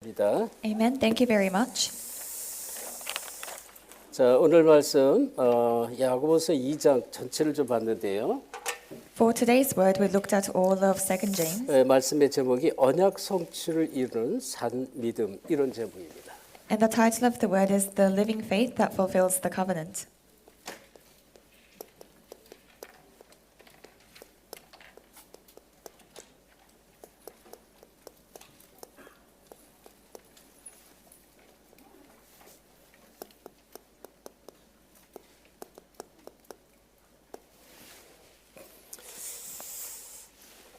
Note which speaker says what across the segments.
Speaker 1: 감사합니다.
Speaker 2: Amen. Thank you very much.
Speaker 1: 자, 오늘 말씀 야고보서 2장 전체를 좀 봤는데요.
Speaker 2: For today's word, we looked at all of 2 James,
Speaker 1: 말씀의 제목이 언약 성취를 이루는 산 믿음 이런 제목입니다.
Speaker 2: and the title of the word is The Living Faith That Fulfills the Covenant.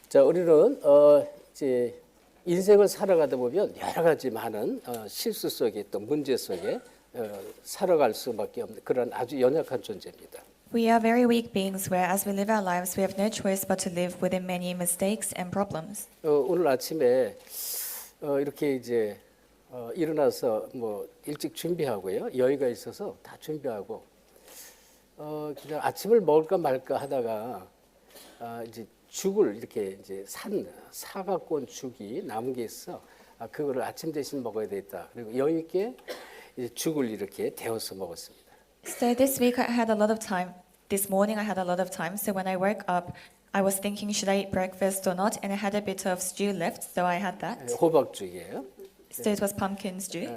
Speaker 1: 자, 우리는 이제 인생을 살아가다 보면 여러 가지 많은 실수 속에 또 문제 속에 살아갈 수밖에 없는 그런 아주 연약한 존재입니다.
Speaker 2: We are very weak beings where as we live our lives, we have no choice but to live within many mistakes and problems.
Speaker 1: 오늘 아침에 이렇게 이제 일어나서 뭐 일찍 준비하고요. 여유가 있어서 다 준비하고 그냥 아침을 먹을까 말까 하다가 이제 죽을 이렇게 이제 사 갖고 온 죽이 남은 게 있어. 그거를 아침 대신 먹어야 되겠다. 그리고 여유 있게 이제 죽을 이렇게 데워서 먹었습니다.
Speaker 2: So this week I had a lot of time. This morning I had a lot of time. So when I woke up, I was thinking, should I eat breakfast or not? And I had a bit of stew left, so I had that.
Speaker 1: 호박죽이에요.
Speaker 2: So it was pumpkin stew.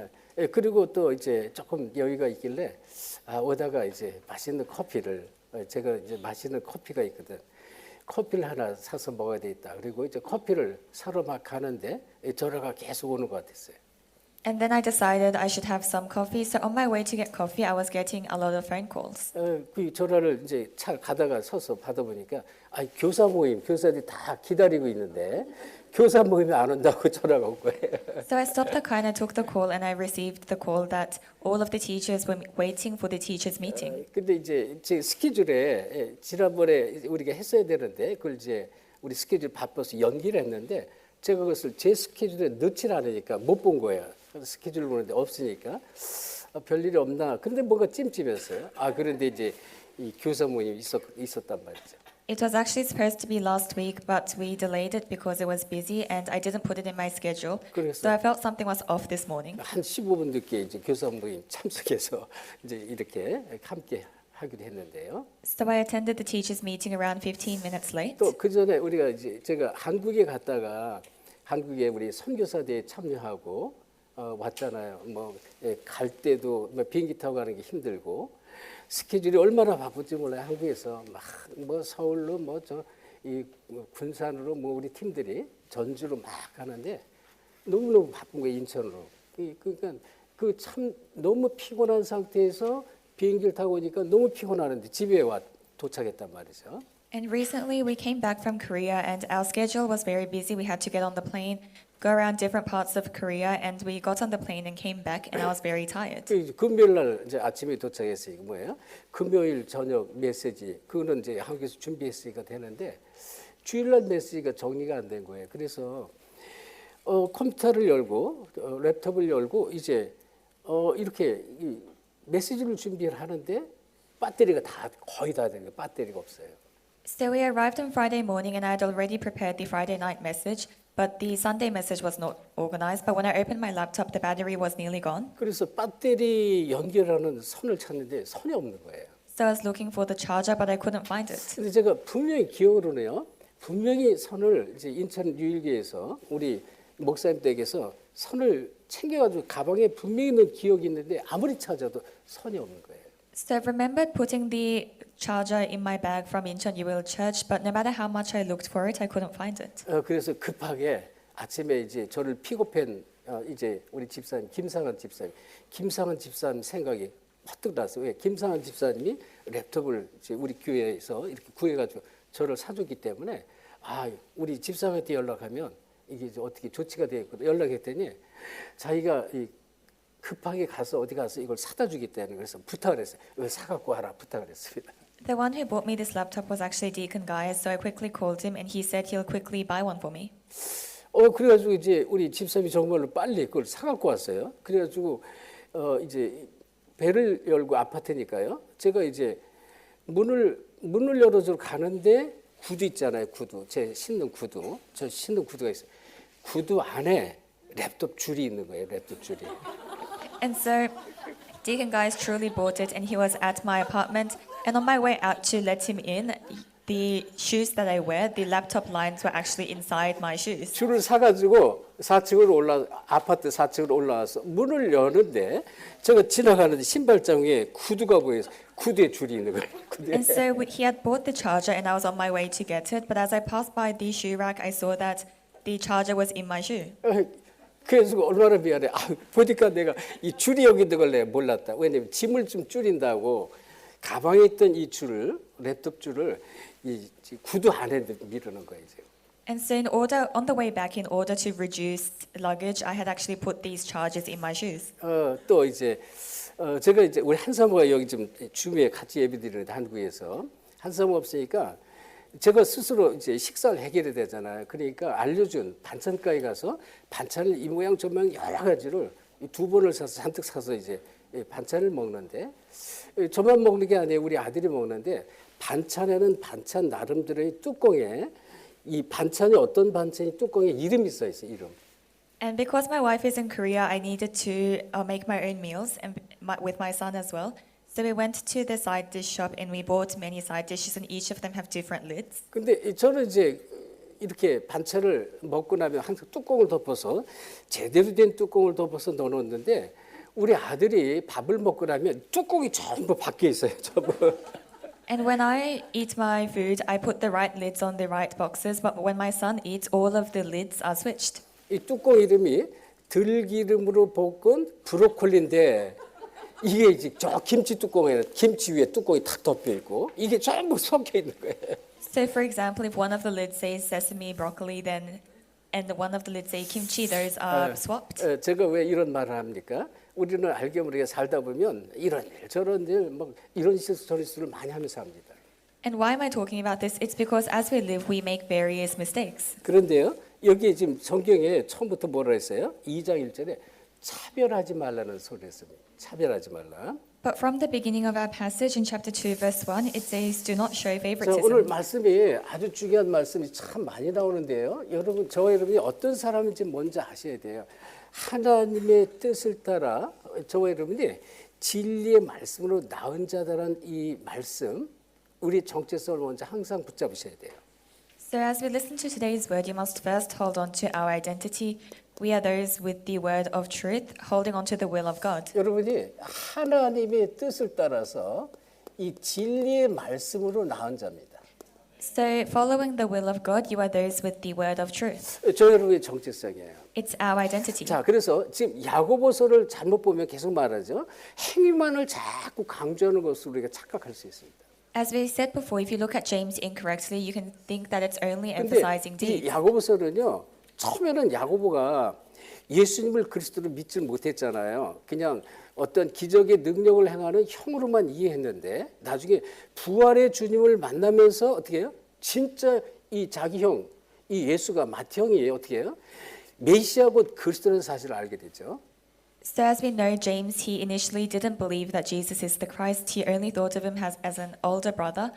Speaker 1: 그리고 또 이제 조금 여유가 있길래 오다가 이제 맛있는 커피를 제가 이제 맛있는 커피가 있거든. 커피를 하나 사서 먹어야 되겠다. 그리고 이제 커피를 사러 막 가는데 전화가 계속 오는 것 같았어요.
Speaker 2: And then I decided I should have some coffee. So on my way to get coffee, I was getting a lot of phone calls.
Speaker 1: 그 전화를 이제 차 가다가 서서 받아보니까 교사 모임, 교사들이 다 기다리고 있는데 교사 모임이 안 온다고 전화가 온 거예요.
Speaker 2: So I stopped the car and I took the call and I received the call that all of the teachers were waiting for the teachers meeting.
Speaker 1: 근데 이제 제 스케줄에 지난번에 우리가 했어야 되는데 그걸 이제 우리 스케줄 바빠서 연기를 했는데 제가 그것을 제 스케줄에 넣질 않으니까 못 본 거예요. 그래서 스케줄 보는데 없으니까 별일이 없나. 근데 뭔가 찜찜했어요. 그런데 이제 이 교사 모임이 있었단 말이죠.
Speaker 2: It was actually supposed to be last week, but we delayed it because it was busy and I didn't put it in my schedule. So I felt something was off this morning.
Speaker 1: 한 15분 늦게 이제 교사 모임 참석해서 이제 이렇게 함께 하기로 했는데요.
Speaker 2: So I attended the teachers meeting around 15 minutes late.
Speaker 1: 또 그 전에 우리가 이제 제가 한국에 갔다가 한국에 우리 선교사대에 참여하고 왔잖아요. 뭐 갈 때도 뭐 비행기 타고 가는 게 힘들고 스케줄이 얼마나 바쁜지 몰라요. 한국에서 막 뭐 서울로 뭐 저 이 군산으로 뭐 우리 팀들이 전주로 막 가는데 너무너무 바쁜 거예요. 인천으로. 그러니까 그 참 너무 피곤한 상태에서 비행기를 타고 오니까 너무 피곤하는데 집에 도착했단 말이죠.
Speaker 2: And recently we came back from Korea and our schedule was very busy. We had to get on the plane, go around different parts of Korea, and we got on the plane and came back and I was very tired.
Speaker 1: 금요일 날 이제 아침에 도착했으니까 뭐예요? 금요일 저녁 메시지 그거는 이제 한국에서 준비했으니까 되는데 주일날 메시지가 정리가 안 된 거예요. 그래서 컴퓨터를 열고 랩톱을 열고 이제 이렇게 메시지를 준비를 하는데 배터리가 다 거의 다 된 거예요. 배터리가 없어요.
Speaker 2: So we arrived on Friday morning and I had already prepared the Friday night message, but the Sunday message was not organized. But when I opened my laptop, the battery was nearly gone.
Speaker 1: 그래서 배터리 연결하는 선을 찾는데 선이 없는 거예요.
Speaker 2: So I was looking for the charger, but I couldn't find it.
Speaker 1: 근데 제가 분명히 기억으로는요. 분명히 선을 이제 인천 유일교에서 우리 목사님 댁에서 선을 챙겨가지고 가방에 분명히 넣은 기억이 있는데 아무리 찾아도 선이 없는 거예요.
Speaker 2: So I remembered putting the charger in my bag from Incheon Yuil Church, but no matter how much I looked for it, I couldn't find it.
Speaker 1: 그래서 급하게 아침에 이제 저를 픽업한 이제 우리 집사님 김상한 집사님 생각이 퍼뜩 났어요. 왜? 김상한 집사님이 랩톱을 이제 우리 교회에서 이렇게 구해가지고 저를 사줬기 때문에 우리 집사님한테 연락하면 이게 이제 어떻게 조치가 되겠거든. 연락했더니 자기가 급하게 어디 가서 이걸 사다 주겠다는 그래서 부탁을 했어요. 이걸 사갖고 와라 부탁을 했습니다.
Speaker 2: The one who bought me this laptop was actually Deacon Guy, so I quickly called him and he said he'll quickly buy one for me.
Speaker 1: 그래가지고 이제 우리 집사님이 정말로 빨리 그걸 사갖고 왔어요. 그래가지고 이제 배를 열고 아파트니까요. 제가 이제 문을 열어서 가는데 구두 있잖아요. 구두. 제 신는 구두. 저 신는 구두가 있어요. 구두 안에 랩톱 줄이 있는 거예요. 랩톱 줄이.
Speaker 2: And so Deacon Guys truly bought it, and he was at my apartment. And on my way out to let him in, the shoes that I wear, the laptop lines were actually inside my shoes.
Speaker 1: 줄을 사가지고 4층으로 아파트 4층으로 올라와서 문을 여는데 제가 지나가는데 신발장 위에 구두가 보여서 구두에 줄이 있는 거예요. 구두에.
Speaker 2: And so he had bought the charger, and I was on my way to get it. But as I passed by the shoe rack, I saw that the charger was in my shoe.
Speaker 1: 그래서 얼마나 미안해. 보니까 내가 이 줄이 여기 있는 걸 내가 몰랐다. 왜냐면 짐을 좀 줄인다고 가방에 있던 이 줄을 랩톱 줄을 이 구두 안에 밀어넣은 거예요. 지금.
Speaker 2: And so on the way back, in order to reduce luggage, I had actually put these chargers in my shoes.
Speaker 1: 또 이제 제가 이제 우리 한사모가 여기 좀 주미에 같이 예배드리는데 한국에서 한사모 없으니까 제가 스스로 이제 식사를 해결해야 되잖아요. 그러니까 알려준 반찬가게 가서 반찬을 이 모양 저 모양 여러 가지를 2번을 사서 잔뜩 사서 이제 반찬을 먹는데 저만 먹는 게 아니에요. 우리 아들이 먹는데 반찬에는 반찬 나름대로의 뚜껑에 이 반찬이 어떤 반찬이 뚜껑에 이름이 써 있어요. 이름.
Speaker 2: And because my wife is in Korea, I needed to make my own meals and with my son as well. So we went to the side dish shop and we bought many side dishes, and each of them have different lids.
Speaker 1: 근데 저는 이제 이렇게 반찬을 먹고 나면 항상 뚜껑을 덮어서 제대로 된 뚜껑을 덮어서 넣어놓는데 우리 아들이 밥을 먹고 나면 뚜껑이 전부 밖에 있어요. 전부.
Speaker 2: And when I eat my food, I put the right lids on the right boxes. But when my son eats, all of the lids are switched.
Speaker 1: 이 뚜껑 이름이 들기름으로 볶은 브로콜리인데 이게 이제 저 김치 뚜껑에 김치 위에 뚜껑이 탁 덮여 있고 이게 전부 섞여 있는 거예요.
Speaker 2: So, for example, if one of the lids says sesame, broccoli, and one of the lids say kimchi, those are swapped.
Speaker 1: 제가 왜 이런 말을 합니까? 우리는 알게 모르게 살다 보면 이런 일 저런 일 뭐 이런 실수를 많이 하면서 합니다.
Speaker 2: And why am I talking about this? It's because as we live, we make various mistakes.
Speaker 1: 그런데요, 여기 지금 성경에 처음부터 뭐라 했어요? 2장 1절에 차별하지 말라는 소리를 했습니다. 차별하지 말라.
Speaker 2: But from the beginning of our passage in chapter 2, verse 1, it says, do not show
Speaker 1: 자,
Speaker 2: favoritism.
Speaker 1: 오늘 말씀이 아주 중요한 말씀이 참 많이 나오는데요. 여러분, 저와 여러분이 어떤 사람인지 먼저 아셔야 돼요. 하나님의 뜻을 따라 저와 여러분이 진리의 말씀으로 나은 자다라는 이 말씀, 우리 정체성을 먼저 항상 붙잡으셔야 돼요.
Speaker 2: So as we listen to today's word, you must first hold on to our identity. We are those with the word of truth, holding on to the will of God.
Speaker 1: 여러분이 하나님의 뜻을 따라서 이 진리의 말씀으로 나은 자입니다.
Speaker 2: So following the will of God, you are those with the word of truth.
Speaker 1: 저 여러분의 정체성이에요.
Speaker 2: It's our identity.
Speaker 1: 자, 그래서 지금 야고보서를 잘못 보면 계속 말하죠. 행위만을 자꾸 강조하는 것으로 우리가 착각할 수 있습니다.
Speaker 2: As we said before, if you look at James incorrectly, you can think that it's only
Speaker 1: 근데
Speaker 2: emphasizing
Speaker 1: 이
Speaker 2: deeds.
Speaker 1: 야고보서는요. 처음에는 야고보가 예수님을 그리스도로 믿지 못했잖아요. 그냥 어떤 기적의 능력을 행하는 형으로만 이해했는데 나중에 부활의 주님을 만나면서 어떻게 해요? 진짜 이 자기 형, 이 예수가 마티 형이 어떻게 해요? 메시아 곧 그리스도라는 사실을 알게 되죠.
Speaker 2: So as we know, James, he initially didn't believe that Jesus is the Christ. He only thought of him as an older brother.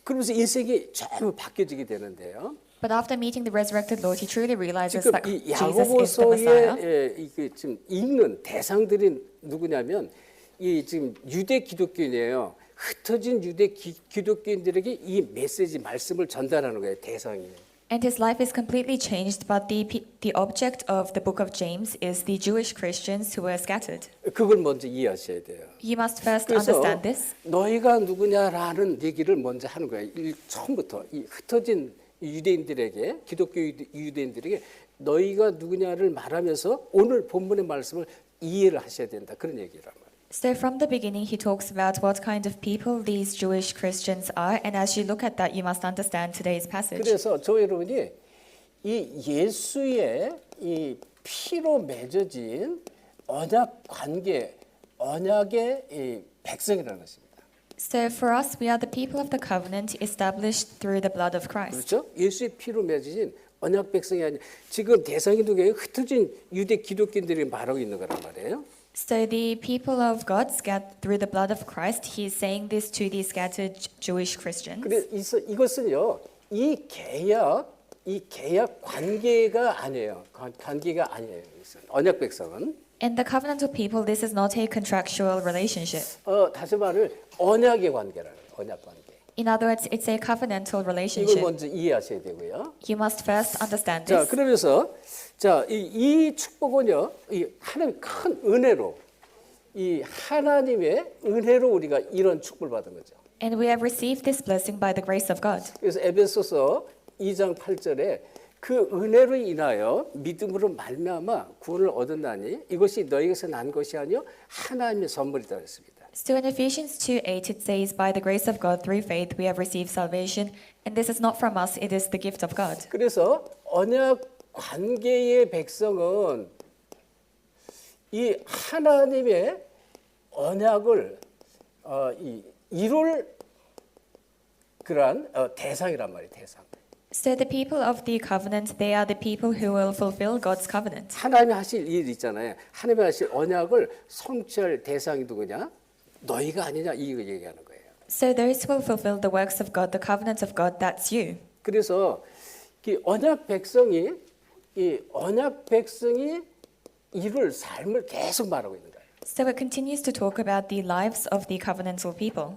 Speaker 1: 그러면서 인생이 전부 바뀌어지게 되는데요.
Speaker 2: But after meeting the resurrected Lord, he truly realizes
Speaker 1: 지금
Speaker 2: that
Speaker 1: 이
Speaker 2: Jesus is the Messiah.
Speaker 1: 야고보서에 이게 지금 읽는 대상들이 누구냐면 이 지금 유대 기독교인이에요. 흩어진 유대 기독교인들에게 이 메시지 말씀을 전달하는 거예요. 대상이에요.
Speaker 2: And his life is completely changed, but the object of the book of James is the Jewish Christians who were scattered.
Speaker 1: 그걸 먼저 이해하셔야 돼요.
Speaker 2: You must first
Speaker 1: 그래서
Speaker 2: understand this.
Speaker 1: 너희가 누구냐라는 얘기를 먼저 하는 거예요. 처음부터 이 흩어진 유대인들에게 기독교 유대인들에게 너희가 누구냐를 말하면서 오늘 본문의 말씀을 이해를 하셔야 된다. 그런 얘기란 말이에요.
Speaker 2: So from the beginning, he talks about what kind of people these Jewish Christians are, and as you look at that, you must understand today's passage.
Speaker 1: 그래서 저 여러분이 이 예수의 이 피로 맺어진 언약 관계, 언약의 이 백성이라는 것입니다.
Speaker 2: So for us, we are the people of the covenant established through the blood of Christ.
Speaker 1: 그렇죠? 예수의 피로 맺어진 언약 백성이 아니라 지금 대상이 누구예요? 흩어진 유대 기독교인들이 말하고 있는 거란 말이에요.
Speaker 2: So the people of God, through the blood of Christ, he is saying this to the scattered Jewish Christians.
Speaker 1: 그래서 이것은요, 이 계약, 이 계약 관계가 아니에요. 관계가 아니에요. 언약 백성은.
Speaker 2: In the covenantal people, this is not a contractual relationship.
Speaker 1: 다시 말을 언약의 관계라는 거예요. 언약 관계.
Speaker 2: In other words, it's a covenantal
Speaker 1: 이걸
Speaker 2: relationship.
Speaker 1: 먼저 이해하셔야 되고요.
Speaker 2: You must first understand
Speaker 1: 자,
Speaker 2: this.
Speaker 1: 그러면서 이 축복은요, 이 하나님 큰 은혜로 이 하나님의 은혜로 우리가 이런 축복을 받은 거죠.
Speaker 2: And we have received this blessing by the grace of God.
Speaker 1: 그래서 에베소서 2장 8절에 그 은혜로 인하여 믿음으로 말미암아 구원을 얻었나니 이것이 너희에게서 난 것이 아니요 하나님의 선물이다 그랬습니다.
Speaker 2: So in Ephesians 2:8 it says, by the grace of God through faith we have received salvation, and this is not from us, it is the gift of God.
Speaker 1: 그래서 언약 관계의 백성은 이 하나님의 언약을 이룰 그러한 대상이란 말이에요. 대상.
Speaker 2: So the people of the covenant, they are the people who will fulfill God's covenant.
Speaker 1: 하나님이 하실 일 있잖아요. 하나님이 하실 언약을 성취할 대상이 누구냐? 너희가 아니냐 이거 얘기하는 거예요.
Speaker 2: So those who will fulfill the works of God, the covenant of God, that's you.
Speaker 1: 그래서 이 언약 백성이 이룰 삶을 계속 말하고 있는 거예요.
Speaker 2: So it continues to talk about the lives of the covenantal people.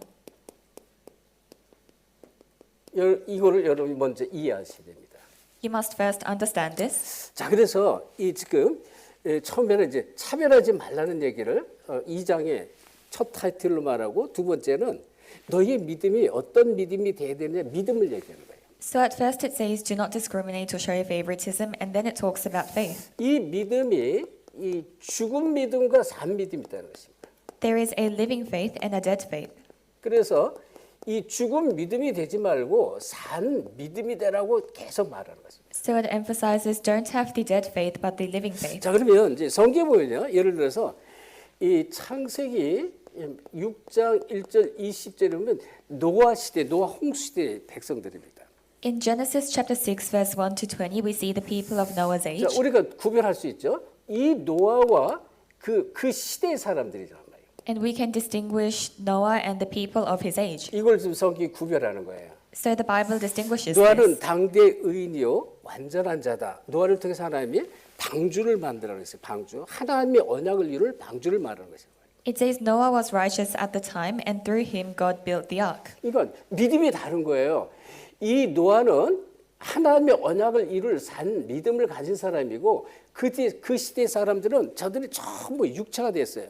Speaker 1: 이거를 여러분이 먼저 이해하셔야 됩니다.
Speaker 2: You must first understand this.
Speaker 1: 자, 그래서 이 지금 처음에는 이제 차별하지 말라는 얘기를 2장의 첫 타이틀로 말하고 두 번째는 너희의 믿음이 어떤 믿음이 돼야 되느냐 믿음을 얘기하는 거예요.
Speaker 2: So at first it says, do not discriminate or show favoritism, and then it talks about faith.
Speaker 1: 이 믿음이 이 죽은 믿음과 산 믿음이 있다는 것입니다.
Speaker 2: There is a living faith and a dead faith.
Speaker 1: 그래서 이 죽은 믿음이 되지 말고 산 믿음이 되라고 계속 말하는 것입니다.
Speaker 2: So it emphasizes, don't have the dead faith, but the living faith.
Speaker 1: 자, 그러면 이제 성경에 보면요. 예를 들어서 이 창세기 6장 1절 20절에 보면 노아 시대, 노아 홍수 시대 백성들입니다.
Speaker 2: In Genesis chapter 6, verse 1 to 20, we see the people of Noah's age.
Speaker 1: 자, 우리가 구별할 수 있죠. 이 노아와 그 시대의 사람들이란 말이에요.
Speaker 2: And we can distinguish Noah and the people of his age.
Speaker 1: 이걸 지금 성경이 구별하는 거예요.
Speaker 2: So the Bible distinguishes
Speaker 1: 노아는
Speaker 2: this.
Speaker 1: 당대 의인이요 완전한 자다. 노아를 통해서 하나님이 방주를 만들어 그랬어요. 방주. 하나님의 언약을 이룰 방주를 말하는 것이에요.
Speaker 2: It says Noah was righteous at the time, and through him God built the ark.
Speaker 1: 그러니까 믿음이 다른 거예요. 이 노아는 하나님의 언약을 이룰 산 믿음을 가진 사람이고 그 시대 사람들은 저들이 전부 육체가 됐어요.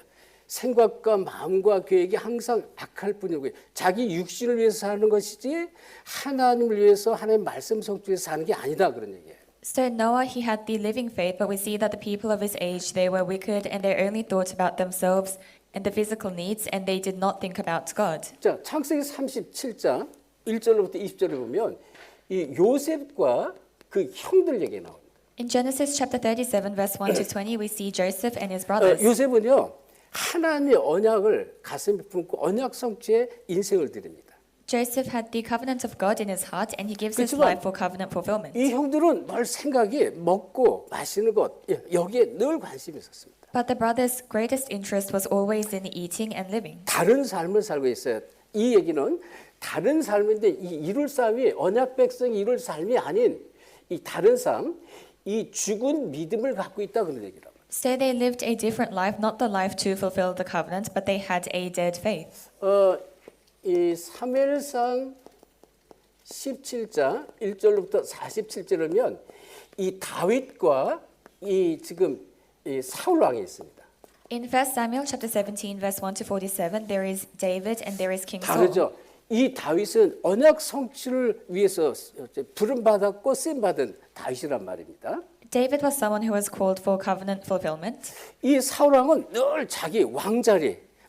Speaker 1: 생각과 마음과 계획이 항상 악할 뿐이고 자기 육신을 위해서 사는 것이지 하나님을 위해서 하나님의 말씀 성취해서 사는 게 아니다 그런 얘기예요.
Speaker 2: So Noah, he had the living faith, but we see that the people of his age, they were wicked and they only thought about themselves and the physical needs, and they did not think about God.
Speaker 1: 자, 창세기 37장 1절로부터 20절에 보면 이 요셉과 그 형들 얘기 나옵니다.
Speaker 2: In Genesis chapter 37, verse 1 to 20, we see Joseph and his brothers.
Speaker 1: 요셉은요 하나님의 언약을 가슴에 품고 언약 성취에 인생을 드립니다.
Speaker 2: Joseph had the covenant of God in his heart, and he gives his
Speaker 1: 그렇지만
Speaker 2: life for covenant fulfillment.
Speaker 1: 이 형들은 늘 생각이 먹고 마시는 것 여기에 늘 관심이 있었습니다.
Speaker 2: But the brothers' greatest interest was always in eating and living.
Speaker 1: 다른 삶을 살고 있어요. 이 얘기는 다른 삶인데 이 이룰 삶이 언약 백성이 이룰 삶이 아닌 이 다른 삶, 이 죽은 믿음을 갖고 있다 그런 얘기라고.
Speaker 2: So they lived a different life, not the life to fulfill the covenant, but they had a dead faith.
Speaker 1: 이 사무엘상 17장 1절부터 47절이면 이 다윗과 이 지금 이 사울 왕이 있습니다.
Speaker 2: In 1 Samuel chapter 17, verse 1 to 47, there is David and there is King Saul.
Speaker 1: 다르죠. 이 다윗은 언약 성취를 위해서 부름 받았고 쓰임 받은 다윗이란 말입니다.
Speaker 2: David was someone who was called for covenant fulfillment.
Speaker 1: 이 사울 왕은 늘 자기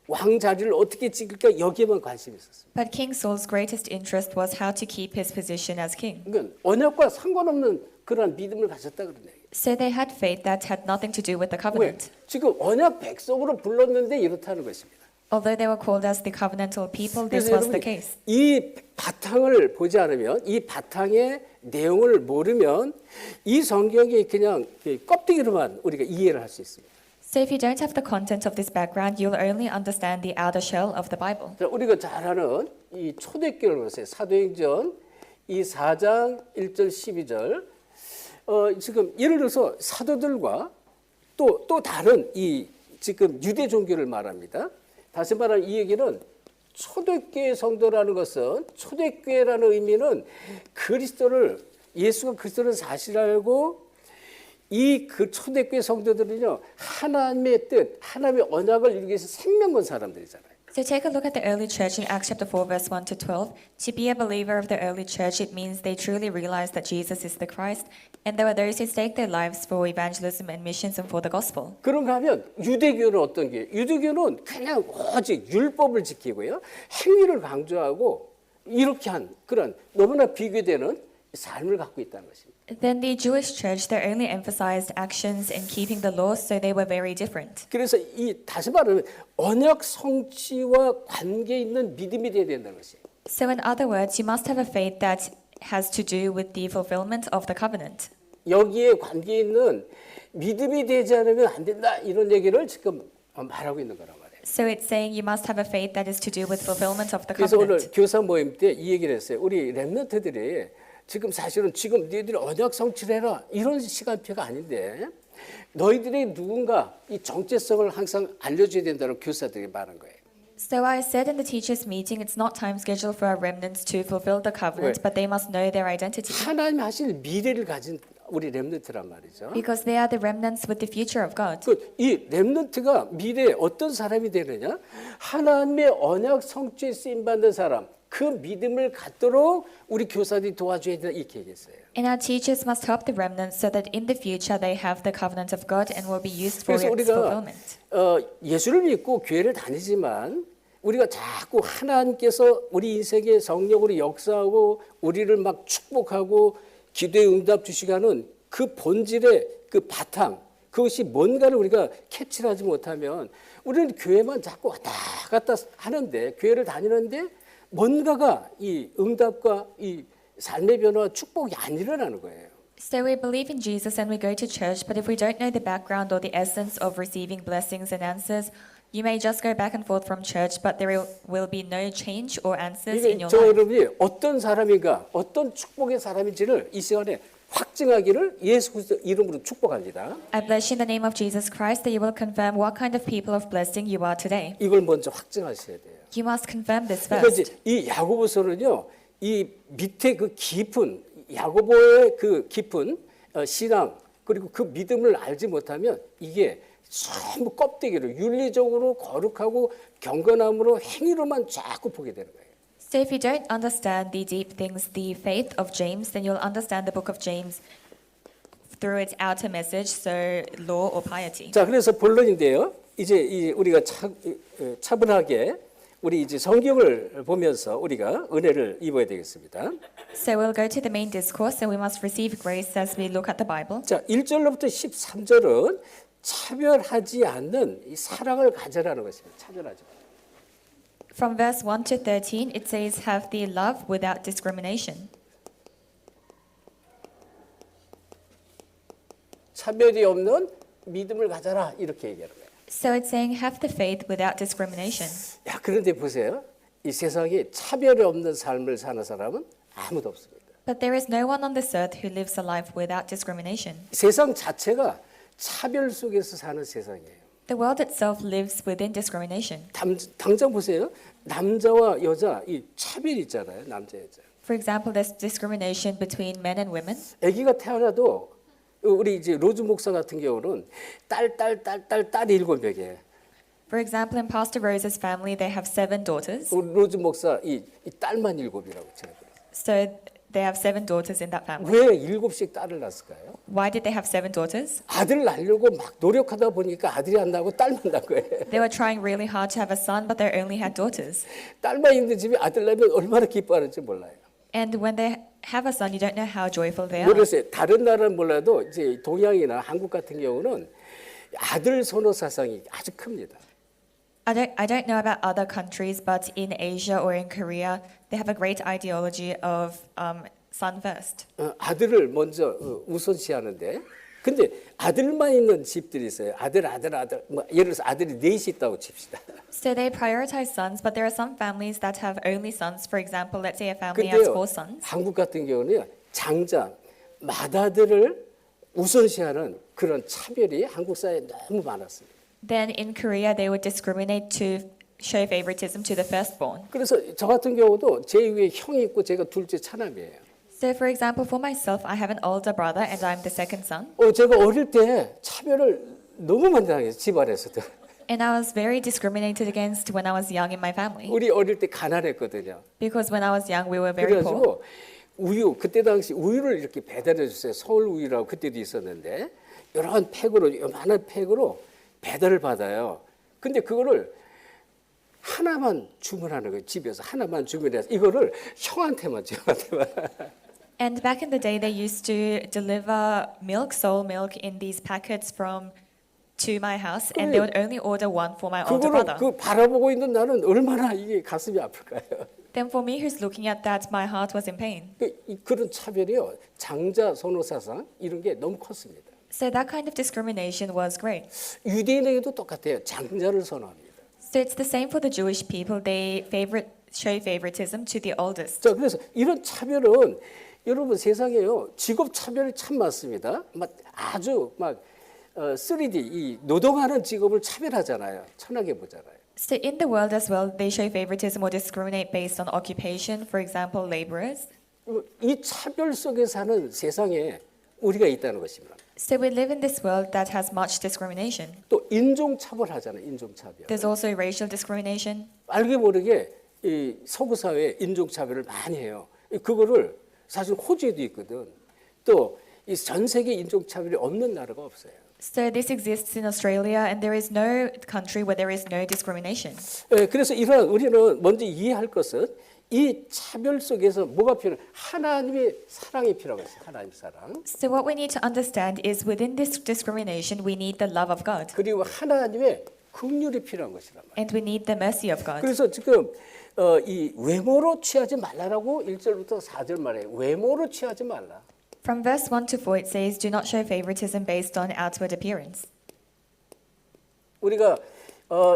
Speaker 1: 왕자리를 어떻게 지킬까 여기에만 관심이 있었습니다.
Speaker 2: But King Saul's greatest interest was how to keep his position as king.
Speaker 1: 그러니까 언약과 상관없는 그런 믿음을 가졌다 그런 얘기예요.
Speaker 2: So they had faith that had nothing to do with the
Speaker 1: 왜?
Speaker 2: covenant.
Speaker 1: 지금 언약 백성으로 불렀는데 이렇다는 것입니다.
Speaker 2: Although they were called as the covenantal people, this
Speaker 1: 그래서
Speaker 2: was the
Speaker 1: 여러분이
Speaker 2: case.
Speaker 1: 이 바탕을 보지 않으면 이 바탕의 내용을 모르면 이 성경이 그냥 껍데기로만 우리가 이해를 할 수 있습니다.
Speaker 2: So if you don't have the content of this background, you'll only understand the outer shell of the Bible.
Speaker 1: 자, 우리가 잘 아는 이 초대교회를 보세요. 사도행전 이 4장 1절 12절 지금 예를 들어서 사도들과 또 다른 이 지금 유대 종교를 말합니다. 다시 말하면 이 얘기는 초대교회 성도라는 것은 초대교회라는 의미는 예수가 그리스도를 사실 알고 이 그 초대교회 성도들은요 하나님의 뜻, 하나님의 언약을 이루기 위해서 생명 건 사람들이잖아요.
Speaker 2: So take a look at the early church in Acts chapter 4, verse 1 to 12. To be a believer of the early church, it means they truly realized that Jesus is the Christ, and there were those who staked their lives for evangelism and missions and for the gospel.
Speaker 1: 그런가 하면 유대교는 어떤 게? 유대교는 그냥 오직 율법을 지키고요. 행위를 강조하고 이렇게 한 그런 너무나 비교되는 삶을 갖고 있다는 것입니다.
Speaker 2: Then the Jewish church, they only emphasized actions and keeping the law, so they were very different.
Speaker 1: 그래서 이 다시 말하면 언약 성취와 관계 있는 믿음이 되어야 된다는 것이에요.
Speaker 2: So in other words, you must have a faith that has to do with the fulfillment of the covenant.
Speaker 1: 여기에 관계 있는 믿음이 되지 않으면 안 된다 이런 얘기를 지금 말하고 있는 거란 말이에요.
Speaker 2: So it's saying you must have a faith that is to do with fulfillment of the
Speaker 1: 그래서 오늘
Speaker 2: covenant.
Speaker 1: 교사 모임 때 이 얘기를 했어요. 우리 렘넌트들이 지금 사실은 지금 너희들이 언약 성취를 해라 이런 시간표가 아닌데 너희들이 누군가 이 정체성을 항상 알려줘야 된다는 교사들이 말한 거예요.
Speaker 2: So I said in the teachers' meeting, it's not time scheduled for our remnants to fulfill the covenant, but they must know their identity.
Speaker 1: 하나님이 하실 미래를 가진 우리 렘넌트란 말이죠.
Speaker 2: Because they are the remnants with the future of God.
Speaker 1: 이 렘넌트가 미래에 어떤 사람이 되느냐? 하나님의 언약 성취에 쓰임 받는 사람. 그 믿음을 갖도록 우리 교사들이 도와줘야 된다 이렇게 얘기했어요.
Speaker 2: And our teachers must help the remnants so that in the future they have the covenant of God and will be used for
Speaker 1: 그래서
Speaker 2: its fulfillment.
Speaker 1: 예수를 믿고 교회를 다니지만 우리가 자꾸 하나님께서 우리 인생에 성령으로 역사하고 우리를 막 축복하고 기도에 응답 주시가는 그 본질의 그 바탕 그것이 뭔가를 우리가 캐치를 하지 못하면 우리는 교회만 자꾸 왔다 갔다 하는데 교회를 다니는데 뭔가가 이 응답과 이 삶의 변화와 축복이 안 일어나는 거예요.
Speaker 2: So we believe in Jesus and we go to church, but if we don't know the background or the essence of receiving blessings and answers, you may just go back and forth from church, but there will be no change or answers in
Speaker 1: 이게
Speaker 2: your
Speaker 1: 저
Speaker 2: life.
Speaker 1: 여러분이 어떤 사람인가, 어떤 축복의 사람인지를 이 시간에 확증하기를 예수 그리스도 이름으로 축복합니다.
Speaker 2: I bless you in the name of Jesus Christ that you will confirm what kind of people of blessing you are today.
Speaker 1: 이걸 먼저 확증하셔야 돼요.
Speaker 2: You must confirm this
Speaker 1: 그러니까
Speaker 2: first.
Speaker 1: 이 야고보서는요, 이 밑에 그 깊은 야고보의 그 깊은 신앙 그리고 그 믿음을 알지 못하면 이게 전부 껍데기로 윤리적으로 거룩하고 경건함으로 행위로만 자꾸 보게 되는 거예요.
Speaker 2: So if you don't understand the deep things, the faith of James, then you'll understand the book of James through its outer message, so law or piety.
Speaker 1: 자, 그래서 본론인데요. 이제 우리가 차분하게 우리 이제 성경을 보면서 우리가 은혜를 입어야 되겠습니다.
Speaker 2: So we'll go to the main discourse, and we must receive grace as we look at the Bible.
Speaker 1: 자, 1절로부터 13절은 차별하지 않는 이 사랑을 가져라는 것입니다. 차별하지 않는.
Speaker 2: From verse 1 to 13, it says, "Have the love without discrimination."
Speaker 1: 차별이 없는 믿음을 가져라 이렇게 얘기하는 거예요.
Speaker 2: So it's saying, "Have the faith without discrimination."
Speaker 1: 야, 그런데 보세요. 이 세상에 차별이 없는 삶을 사는 사람은 아무도 없습니다.
Speaker 2: But there is no one on this earth who lives a life without discrimination.
Speaker 1: 세상 자체가 차별 속에서 사는 세상이에요.
Speaker 2: The world itself lives within discrimination.
Speaker 1: 당장 보세요. 남자와 여자 이 차별이 있잖아요. 남자 여자.
Speaker 2: For example, there's discrimination between men and women.
Speaker 1: 아기가 태어나도 우리 이제 로즈 목사 같은 경우는 딸이 7명이에요.
Speaker 2: For example, in Pastor Rose's family, they have 7 daughters.
Speaker 1: 우리 로즈 목사 이 딸만 7이라고 제가 그래요.
Speaker 2: So they have 7 daughters in that family.
Speaker 1: 왜 7씩 딸을 낳았을까요?
Speaker 2: Why did they have 7 daughters?
Speaker 1: 아들 낳으려고 막 노력하다 보니까 아들이 안 나고 딸만 낳은 거예요.
Speaker 2: They were trying really hard to have a son, but they only had daughters.
Speaker 1: 딸만 있는 집에 아들 낳으면 얼마나 기뻐하는지 몰라요.
Speaker 2: And when they have a son, you don't know how joyful they are.
Speaker 1: 모르겠어요. 다른 나라는 몰라도 이제 동양이나 한국 같은 경우는 아들 선호 사상이 아주 큽니다.
Speaker 2: I don't know about other countries, but in Asia or in Korea, they have a great ideology of son first.
Speaker 1: 아들을 먼저 우선시하는데, 근데 아들만 있는 집들이 있어요. 아들. 뭐 예를 들어서 아들이 4이 있다고 칩시다.
Speaker 2: So they prioritize sons, but there are some families that have only sons. For example, let's say a family has
Speaker 1: 근데요,
Speaker 2: 4 sons.
Speaker 1: 한국 같은 경우는 장자, 맏아들을 우선시하는 그런 차별이 한국 사회에 너무 많았습니다.
Speaker 2: Then in Korea, they would discriminate to show favoritism to the firstborn.
Speaker 1: 그래서 저 같은 경우도 제 위에 형이 있고 제가 둘째 차남이에요.
Speaker 2: So, for example, for myself, I have an older brother and I'm the second son.
Speaker 1: 제가 어릴 때 차별을 너무 많이 당했어요. 집안에서도.
Speaker 2: And I was very discriminated against when I was young in my family.
Speaker 1: 우리 어릴 때 가난했거든요.
Speaker 2: Because when I was young, we were very poor.
Speaker 1: 그래가지고 우유, 그때 당시 우유를 이렇게 배달해 줬어요. 서울 우유라고 그때도 있었는데 이런 팩으로, 요만한 팩으로 배달을 받아요. 근데 그거를 하나만 주문하는 거예요. 집에서 하나만 주문해서 이거를 형한테만 줘. 형한테만.
Speaker 2: And back in the day, they used to deliver milk, soul milk, in these packets to my house, and they would only order one for my older
Speaker 1: 그거를
Speaker 2: brother.
Speaker 1: 그 바라보고 있는 나는 얼마나 이게 가슴이 아플까요?
Speaker 2: Then for me, who's looking at that, my heart was in pain.
Speaker 1: 그런 차별이요. 장자 선호 사상 이런 게 너무 컸습니다.
Speaker 2: So that kind of discrimination was great.
Speaker 1: 유대인에게도 똑같아요. 장자를 선호합니다.
Speaker 2: So it's the same for the Jewish people. They show favoritism to the oldest.
Speaker 1: 자, 그래서 이런 차별은 여러분 세상에요. 직업 차별이 참 많습니다. 아주 3D 이 노동하는 직업을 차별하잖아요. 천하게 보잖아요.
Speaker 2: So in the world as well, they show favoritism or discriminate based on occupation. For example, laborers.
Speaker 1: 이 차별 속에 사는 세상에 우리가 있다는 것입니다.
Speaker 2: So we live in this world that has much discrimination.
Speaker 1: 또 인종 차별하잖아요. 인종 차별.
Speaker 2: There's also racial discrimination.
Speaker 1: 알게 모르게 이 서구 사회에 인종 차별을 많이 해요. 그거를 사실 호주에도 있거든. 또 이 전 세계 인종 차별이 없는 나라가 없어요.
Speaker 2: So this exists in Australia, and there is no country where there is no discrimination.
Speaker 1: 그래서 우리는 먼저 이해할 것은 이 차별 속에서 뭐가 필요해? 하나님의 사랑이 필요하고 있어요. 하나님 사랑.
Speaker 2: So what we need to understand is within this discrimination, we need the love of God,
Speaker 1: 그리고 하나님의 긍휼이 필요한 것이란 말이에요.
Speaker 2: and we need the mercy of God.
Speaker 1: 그래서 지금 이 외모로 취하지 말라라고 1절부터 4절 말해요. 외모로 취하지 말라.
Speaker 2: From verse 1 to 4, it says, "Do not show favoritism based on outward appearance."
Speaker 1: 우리가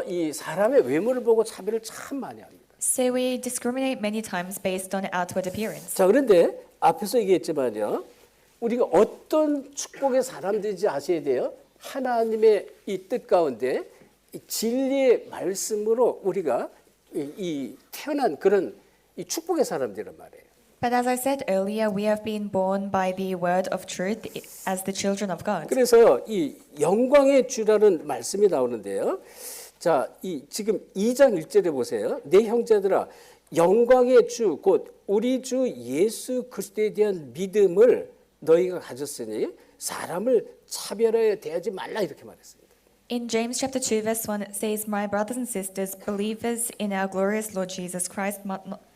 Speaker 1: 이 사람의 외모를 보고 차별을 참 많이 합니다.
Speaker 2: So we discriminate many times based on outward appearance.
Speaker 1: 자, 그런데 앞에서 얘기했지만요. 우리가 어떤 축복의 사람들인지 아셔야 돼요. 하나님의 이 뜻 가운데 이 진리의 말씀으로 우리가 이 태어난 그런 이 축복의 사람들이란 말이에요.
Speaker 2: But as I said earlier, we have been born by the word of truth as the children of God.
Speaker 1: 그래서 이 영광의 주라는 말씀이 나오는데요. 자, 이 지금 2장 1절에 보세요. 내 형제들아, 영광의 주 곧 우리 주 예수 그리스도에 대한 믿음을 너희가 가졌으니 사람을 차별하여 대하지 말라 이렇게 말했습니다.
Speaker 2: In James chapter 2 verse 1 it says, "My brothers and sisters, believers in our glorious Lord Jesus Christ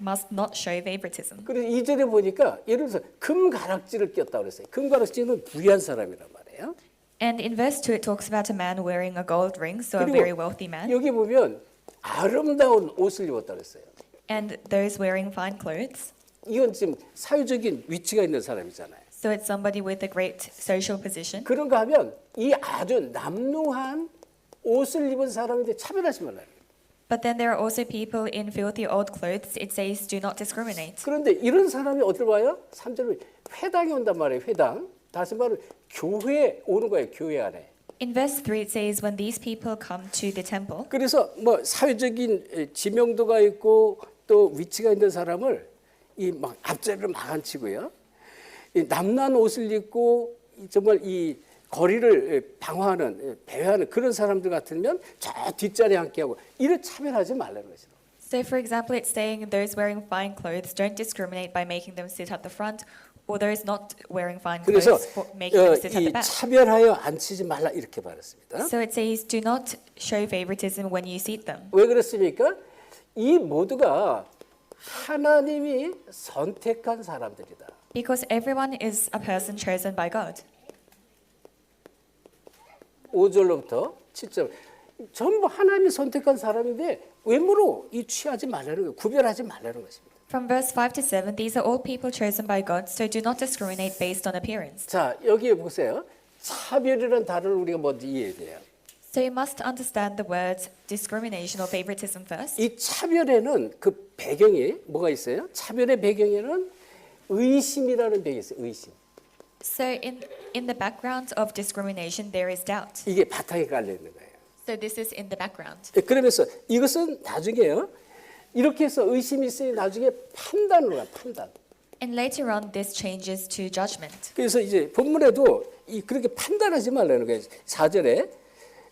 Speaker 2: must not show favoritism."
Speaker 1: 그래서 2절에 보니까 예를 들어서 금가락지를 꼈다 그랬어요. 금가락지는 부유한 사람이란 말이에요.
Speaker 2: And in verse 2 it talks about a man wearing a gold ring, so a very wealthy man,
Speaker 1: 여기 보면 아름다운 옷을 입었다 그랬어요.
Speaker 2: and those wearing fine clothes.
Speaker 1: 이건 지금 사회적인 위치가 있는 사람이잖아요.
Speaker 2: So it's somebody with a great social position.
Speaker 1: 그런가 하면 이 아주 남루한 옷을 입은 사람인데 차별하지 말라요.
Speaker 2: But then there are also people in filthy old clothes. It says, "Do not discriminate."
Speaker 1: 그런데 이런 사람이 어디로 와요? 3절에 회당에 온단 말이에요. 회당. 다시 말하면 교회에 오는 거예요. 교회 안에.
Speaker 2: In verse 3 it says, "When these people come to the temple."
Speaker 1: 그래서 사회적인 지명도가 있고 또 위치가 있는 사람을 이 막 앞자리를 막 앉히고요. 이 남난 옷을 입고 정말 이 거리를 방어하는 배회하는 그런 사람들 같으면 저 뒷자리에 앉게 하고 이를 차별하지 말라는 것이죠.
Speaker 2: So for example, it's saying those wearing fine clothes don't discriminate by making them sit at the front, or those not wearing fine
Speaker 1: 그래서
Speaker 2: clothes for making them sit at
Speaker 1: 이
Speaker 2: the back.
Speaker 1: 차별하여 앉히지 말라 이렇게 말했습니다.
Speaker 2: So it says, "Do not show favoritism when you seat them."
Speaker 1: 왜 그렇습니까? 이 모두가 하나님이 선택한 사람들이다.
Speaker 2: Because everyone is a person chosen by God.
Speaker 1: 5절로부터 7절 전부 하나님이 선택한 사람인데 외모로 이 취하지 말라는 거예요. 구별하지 말라는 것입니다.
Speaker 2: From verse 5 to 7, these are all people chosen by God, so do not discriminate based on appearance.
Speaker 1: 자, 여기에 보세요. 차별이라는 단어를 우리가 먼저 이해해야 돼요.
Speaker 2: So you must understand the words discrimination or favoritism first.
Speaker 1: 이 차별에는 그 배경에 뭐가 있어요? 차별의 배경에는 의심이라는 배경이 있어요. 의심.
Speaker 2: So in In the background of discrimination, there is doubt.
Speaker 1: 이게 바탕에 깔려 있는 거예요.
Speaker 2: So this is in the background.
Speaker 1: 그러면서 이것은 나중에요. 이렇게 해서 의심이 있으니 나중에 판단으로 가요. 판단.
Speaker 2: And later on, this changes to judgment.
Speaker 1: 그래서 이제 본문에도 그렇게 판단하지 말라는 거예요. 4절에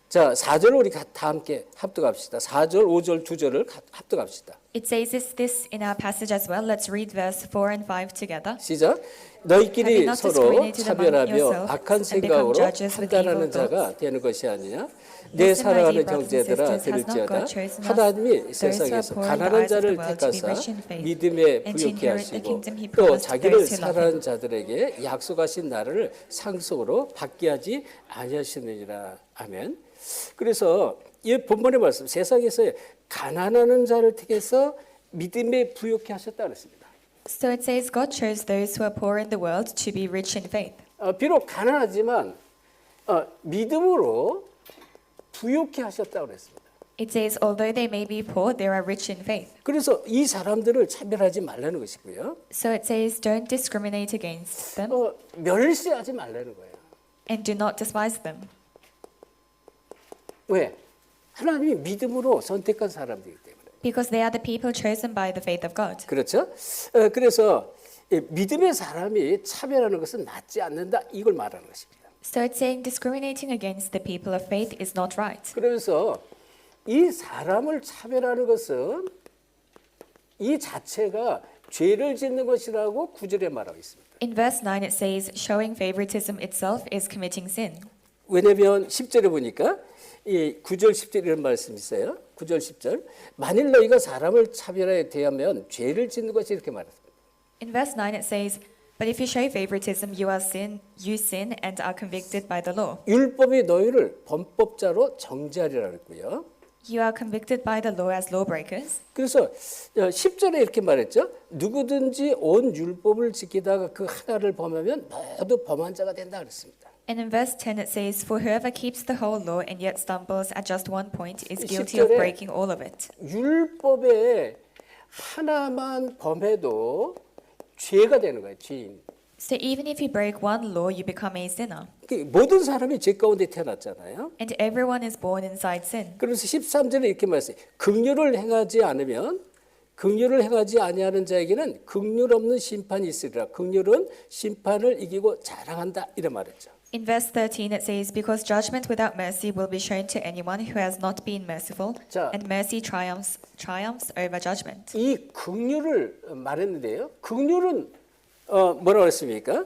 Speaker 1: 자 4절 우리 다 함께 합독합시다. 4절, 5절, 2절을 합독합시다.
Speaker 2: It says this in our passage as well. Let's read verse 4 and 5 together.
Speaker 1: 시작. 너희끼리
Speaker 2: Having not
Speaker 1: 서로
Speaker 2: discriminated among
Speaker 1: 차별하며
Speaker 2: yourselves
Speaker 1: 악한
Speaker 2: and become
Speaker 1: 생각으로
Speaker 2: judges with
Speaker 1: 판단하는
Speaker 2: evil thoughts.
Speaker 1: 자가 되는 것이 아니냐. 내
Speaker 2: Listen, my
Speaker 1: 사랑하는
Speaker 2: dear brothers and
Speaker 1: 형제들아
Speaker 2: sisters, has not
Speaker 1: 들을지어다.
Speaker 2: God chosen us,
Speaker 1: 하나님이
Speaker 2: those who are
Speaker 1: 세상에서
Speaker 2: poor in the
Speaker 1: 가난한
Speaker 2: eyes of
Speaker 1: 자를
Speaker 2: the world, to be
Speaker 1: 택하사
Speaker 2: rich in faith,
Speaker 1: 믿음에
Speaker 2: and to
Speaker 1: 부요케
Speaker 2: inherit the
Speaker 1: 하시고
Speaker 2: kingdom he
Speaker 1: 또
Speaker 2: promised to
Speaker 1: 자기를
Speaker 2: those who love
Speaker 1: 사랑하는
Speaker 2: him.
Speaker 1: 자들에게 약속하신 나라를 상속으로 받게 하지 아니하시느니라. 아멘. 그래서 이 본문의 말씀 세상에서 가난한 자를 택해서 믿음에 부요케 하셨다 그랬습니다.
Speaker 2: So it says God chose those who are poor in the world to be rich in faith.
Speaker 1: 비록 가난하지만 믿음으로 부요케 하셨다 그랬습니다.
Speaker 2: It says, although they may be poor, they are rich in faith.
Speaker 1: 그래서 이 사람들을 차별하지 말라는 것이고요.
Speaker 2: So it says, don't discriminate against them
Speaker 1: 멸시하지 말라는 거예요.
Speaker 2: and do not despise them.
Speaker 1: 왜? 하나님이 믿음으로 선택한 사람들이기 때문에.
Speaker 2: Because they are the people chosen by the faith of God.
Speaker 1: 그렇죠? 그래서 믿음의 사람이 차별하는 것은 맞지 않는다. 이걸 말하는 것입니다.
Speaker 2: So it's saying discriminating against the people of faith is not right.
Speaker 1: 그러면서 이 사람을 차별하는 것은 이 자체가 죄를 짓는 것이라고 9절에 말하고 있습니다.
Speaker 2: In verse 9 it says, showing favoritism itself is committing sin.
Speaker 1: 왜냐하면 10절에 보니까 이 9절 10절 이런 말씀이 있어요. 9절 10절. 만일 너희가 사람을 차별하여 대하면 죄를 짓는 것이 이렇게 말했습니다.
Speaker 2: In verse 9 it says, but if you show favoritism, you sin and are convicted by the law.
Speaker 1: 율법이 너희를 범법자로 정죄하리라 그랬고요.
Speaker 2: You are convicted by the law as lawbreakers.
Speaker 1: 그래서 10절에 이렇게 말했죠. 누구든지 온 율법을 지키다가 그 하나를 범하면 모두 범한 자가 된다 그랬습니다.
Speaker 2: And in verse 10 it says, for whoever keeps the whole law and yet stumbles at just one point is guilty of
Speaker 1: 10절에
Speaker 2: breaking all of it.
Speaker 1: 율법에 하나만 범해도 죄가 되는 거예요. 죄인.
Speaker 2: So even if you break one law, you become a sinner.
Speaker 1: 모든 사람이 죄 가운데 태어났잖아요.
Speaker 2: And everyone is born inside sin.
Speaker 1: 그래서 13절에 이렇게 말했어요. 긍휼을 행하지 않으면 긍휼을 행하지 아니하는 자에게는 긍휼 없는 심판이 있으리라. 긍휼은 심판을 이기고 자랑한다. 이런 말했죠.
Speaker 2: In verse 13 it says, because judgment without mercy will be shown to anyone who has not been merciful,
Speaker 1: 자,
Speaker 2: and mercy triumphs over judgment.
Speaker 1: 이 긍휼을 말했는데요. 긍휼은 뭐라고 했습니까?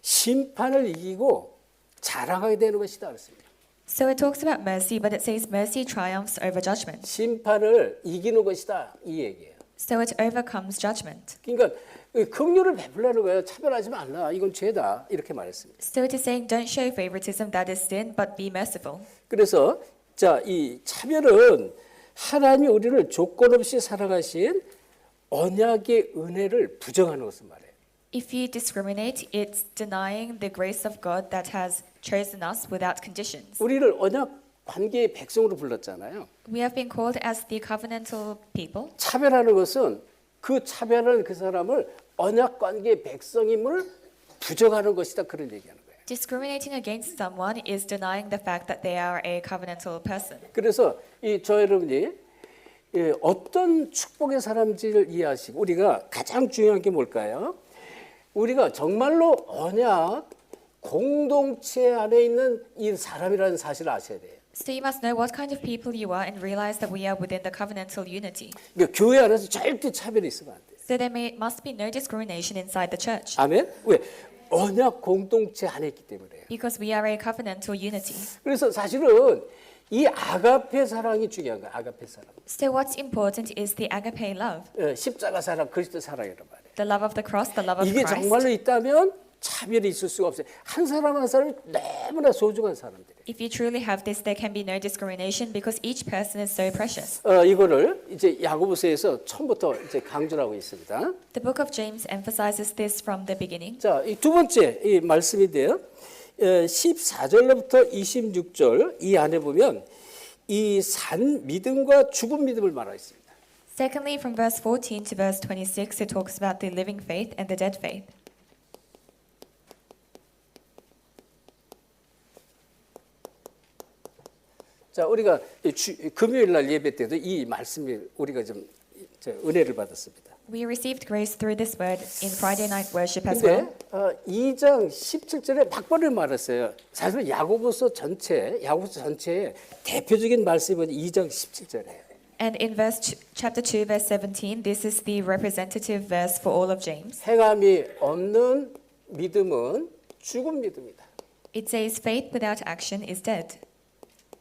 Speaker 1: 심판을 이기고 자랑하게 되는 것이다 그랬습니다.
Speaker 2: So it talks about mercy, but it says mercy triumphs over judgment.
Speaker 1: 심판을 이기는 것이다 이 얘기예요.
Speaker 2: So it overcomes judgment.
Speaker 1: 그러니까 긍휼을 베풀라는 거예요. 차별하지 말라. 이건 죄다. 이렇게 말했습니다.
Speaker 2: So it is saying, don't show favoritism, that is sin, but be merciful.
Speaker 1: 그래서 이 차별은 하나님이 우리를 조건 없이 사랑하신 언약의 은혜를 부정하는 것을 말해요.
Speaker 2: If you discriminate, it's denying the grace of God that has chosen us without conditions.
Speaker 1: 우리를 언약 관계의 백성으로 불렀잖아요.
Speaker 2: We have been called as the covenantal people.
Speaker 1: 차별하는 것은 그 차별하는 그 사람을 언약 관계의 백성임을 부정하는 것이다. 그런 얘기하는 거예요.
Speaker 2: Discriminating against someone is denying the fact that they are a covenantal person.
Speaker 1: 그래서 저 여러분이 어떤 축복의 사람인지를 이해하시고 우리가 가장 중요한 게 뭘까요? 우리가 정말로 언약 공동체 안에 있는 이 사람이라는 사실을 아셔야 돼요.
Speaker 2: So you must know what kind of people you are and realize that we are within the covenantal unity.
Speaker 1: 그러니까 교회 안에서 절대 차별이 있으면 안 돼요.
Speaker 2: So there must be no discrimination inside the church.
Speaker 1: 아멘? 왜? 언약 공동체 안에 있기 때문에요.
Speaker 2: Because we are a covenantal unity.
Speaker 1: 그래서 사실은 이 아가페 사랑이 중요한 거예요. 아가페 사랑.
Speaker 2: So what's important is the agape love.
Speaker 1: 십자가 사랑, 그리스도 사랑이란 말이에요.
Speaker 2: The love of the cross, the love of
Speaker 1: 이게
Speaker 2: Christ.
Speaker 1: 정말로 있다면 차별이 있을 수가 없어요. 한 사람 한 사람이 너무나 소중한 사람들이에요.
Speaker 2: If you truly have this, there can be no discrimination because each person is so precious.
Speaker 1: 이거를 이제 야고보서에서 처음부터 이제 강조를 하고 있습니다.
Speaker 2: The book of James emphasizes this from the beginning.
Speaker 1: 자, 이 두 번째 이 말씀인데요. 14절부터 26절 이 안에 보면 이 산 믿음과 죽은 믿음을 말하고 있습니다.
Speaker 2: Secondly, from verse 14 to verse 26, it talks about the living faith and the dead faith.
Speaker 1: 자, 우리가 금요일 날 예배 때도 이 말씀이 우리가 좀 은혜를 받았습니다.
Speaker 2: We received grace through this word in Friday night worship as well.
Speaker 1: 근데 2장 17절에 막번을 말했어요. 사실 야고보서 전체의 대표적인 말씀은 2장 17절이에요.
Speaker 2: And in chapter 2, verse 17, this is the representative verse for all of James.
Speaker 1: 행함이 없는 믿음은 죽은 믿음이다.
Speaker 2: It says, faith without action is dead.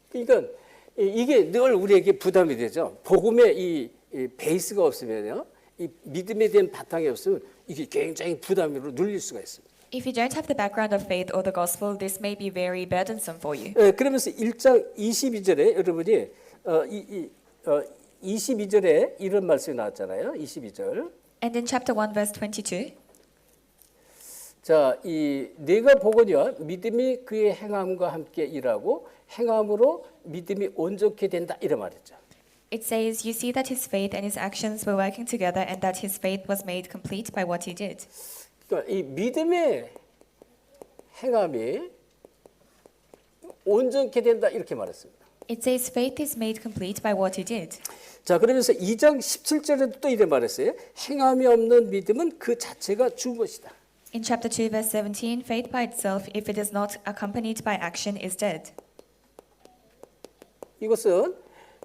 Speaker 1: 그러니까 이게 늘 우리에게 부담이 되죠. 복음의 이 베이스가 없으면요, 이 믿음에 대한 바탕이 없으면 이게 굉장히 부담으로 눌릴 수가 있습니다.
Speaker 2: If you don't have the background of faith or the gospel, this may be very burdensome for you.
Speaker 1: 그러면서 1장 22절에 여러분이 22절에 이런 말씀이 나왔잖아요. 22절.
Speaker 2: And in chapter 1, verse 22,
Speaker 1: 자, 내가 보거니와 믿음이 그의 행함과 함께 일하고 행함으로 믿음이 온전케 된다 이런 말이죠.
Speaker 2: it says, you see that his faith and his actions were working together and that his faith was made complete by what he did.
Speaker 1: 그러니까 이 믿음의 행함이 온전케 된다 이렇게 말했습니다.
Speaker 2: It says, faith is made complete by what he did.
Speaker 1: 자, 그러면서 2장 17절에도 또 이래 말했어요. 행함이 없는 믿음은 그 자체가 죽은 것이다.
Speaker 2: In chapter 2, verse 17, faith by itself, if it is not accompanied by action, is dead.
Speaker 1: 이것은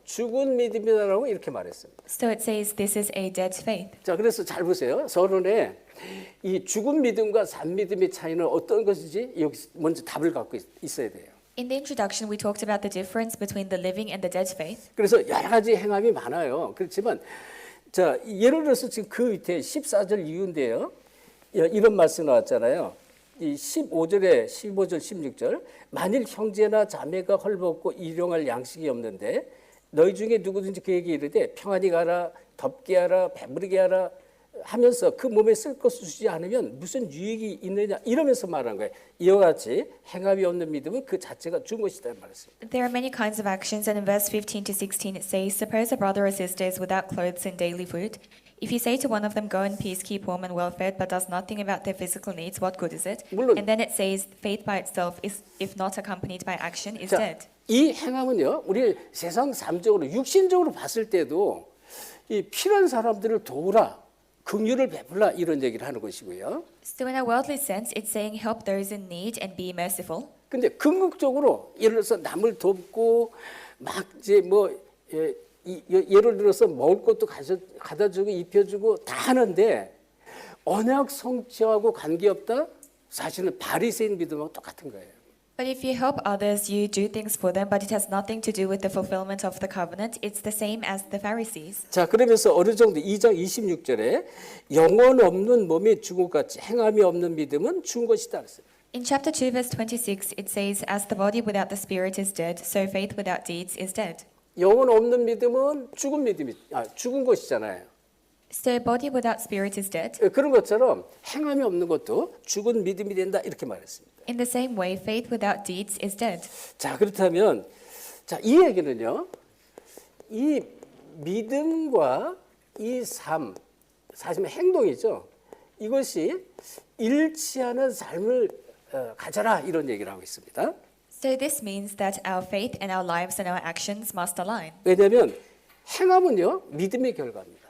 Speaker 1: 죽은 믿음이다라고 이렇게 말했습니다.
Speaker 2: So it says, this is a dead faith.
Speaker 1: 자, 그래서 잘 보세요. 서론에 이 죽은 믿음과 산 믿음의 차이는 어떤 것인지 여기 먼저 답을 갖고 있어야 돼요.
Speaker 2: In the introduction, we talked about the difference between the living and the dead faith.
Speaker 1: 그래서 여러 가지 행함이 많아요. 그렇지만 자, 예를 들어서 지금 그 밑에 14절 이유인데요. 이런 말씀 나왔잖아요. 이 15절에 15절 16절 만일 형제나 자매가 헐벗고 일용할 양식이 없는데 너희 중에 누구든지 그에게 이르되 평안히 가라 덥게 하라 배부르게 하라 하면서 그 몸에 쓸 것을 주지 않으면 무슨 유익이 있느냐 이러면서 말한 거예요. 이와 같이 행함이 없는 믿음은 그 자체가 죽은 것이다 말했습니다.
Speaker 2: There are many kinds of actions, and in verse 15 to 16 it says, suppose a brother or sister is without clothes and daily food. If you say to one of them, go in peace, keep warm and well fed, but does nothing about their physical needs, what good is it?
Speaker 1: 물론-
Speaker 2: And then it says, faith by itself, is, if not accompanied by action, is
Speaker 1: 자,
Speaker 2: dead.
Speaker 1: 이 행함은요, 우리 세상 삶적으로 육신적으로 봤을 때도 이 필요한 사람들을 도우라, 긍휼을 베풀라 이런 얘기를 하는 것이고요.
Speaker 2: So in a worldly sense, it's saying help those in need and be merciful.
Speaker 1: 근데 궁극적으로 예를 들어서 남을 돕고 막 이제 예를 들어서 먹을 것도 갖다 주고 입혀주고 다 하는데 언약 성취하고 관계없다? 사실은 바리새인 믿음하고 똑같은 거예요.
Speaker 2: But if you help others, you do things for them, but it has nothing to do with the fulfillment of the covenant. It's the same as the Pharisees.
Speaker 1: 자, 그러면서 어느 정도 2장 26절에 영혼 없는 몸이 죽은 것 같이 행함이 없는 믿음은 죽은 것이다 그랬어요.
Speaker 2: In chapter 2, verse 26, it says, as the body without the spirit is dead, so faith without deeds is dead.
Speaker 1: 영혼 없는 믿음은 죽은 것이잖아요.
Speaker 2: So body without spirit is dead.
Speaker 1: 그런 것처럼 행함이 없는 것도 죽은 믿음이 된다 이렇게 말했습니다.
Speaker 2: In the same way, faith without deeds is dead.
Speaker 1: 자, 그렇다면 자, 이 얘기는요. 이 믿음과 이 삶, 사실 행동이죠. 이것이 일치하는 삶을 가져라 이런 얘기를 하고 있습니다.
Speaker 2: So this means that our faith and our lives and our actions must align.
Speaker 1: 왜냐하면 행함은요 믿음의 결과입니다.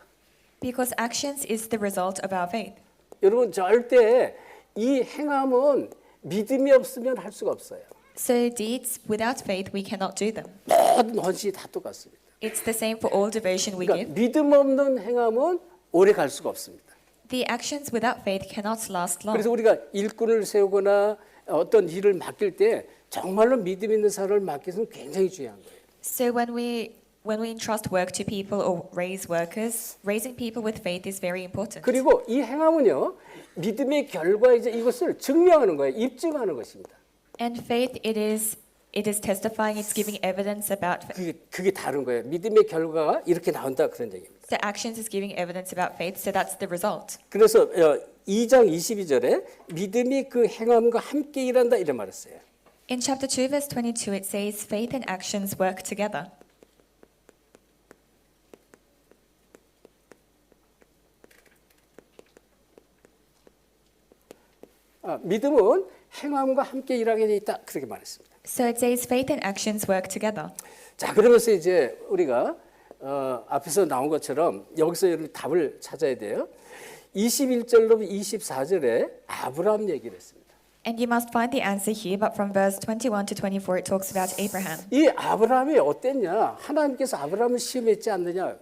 Speaker 2: Because actions is the result of our faith.
Speaker 1: 여러분 절대 이 행함은 믿음이 없으면 할 수가 없어요.
Speaker 2: So deeds without faith, we cannot do them.
Speaker 1: 모든 헌신이 다 똑같습니다.
Speaker 2: It's the same for all devotion we
Speaker 1: 그러니까
Speaker 2: give.
Speaker 1: 믿음 없는 행함은 오래 갈 수가 없습니다.
Speaker 2: The actions without faith cannot last long.
Speaker 1: 그래서 우리가 일꾼을 세우거나 어떤 일을 맡길 때 정말로 믿음 있는 사람을 맡기서는 굉장히 중요한 거예요.
Speaker 2: So when we entrust work to people or raise workers, raising people with faith is very important.
Speaker 1: 그리고 이 행함은요 믿음의 결과이자 이것을 증명하는 거예요. 입증하는 것입니다.
Speaker 2: And faith, it is testifying, it's giving evidence about
Speaker 1: 그게 다른 거예요. 믿음의 결과가 이렇게 나온다 그런 얘기입니다.
Speaker 2: the actions is giving evidence about faith, so that's the result.
Speaker 1: 그래서 2장 22절에 믿음이 그 행함과 함께 일한다 이런 말했어요.
Speaker 2: In chapter 2, verse 22, it says, faith and actions work together.
Speaker 1: 믿음은 행함과 함께 일하게 돼 있다 그렇게 말했습니다.
Speaker 2: So it says, faith and actions work together.
Speaker 1: 자, 그러면서 이제 우리가 앞에서 나온 것처럼 여기서 여러분 답을 찾아야 돼요. 21절로 24절에 아브라함 얘기를 했습니다.
Speaker 2: And you must find the answer here, but from verse 21 to 24 it talks about Abraham.
Speaker 1: 이 아브라함이 어땠냐? 하나님께서 아브라함을 시험했지 않느냐?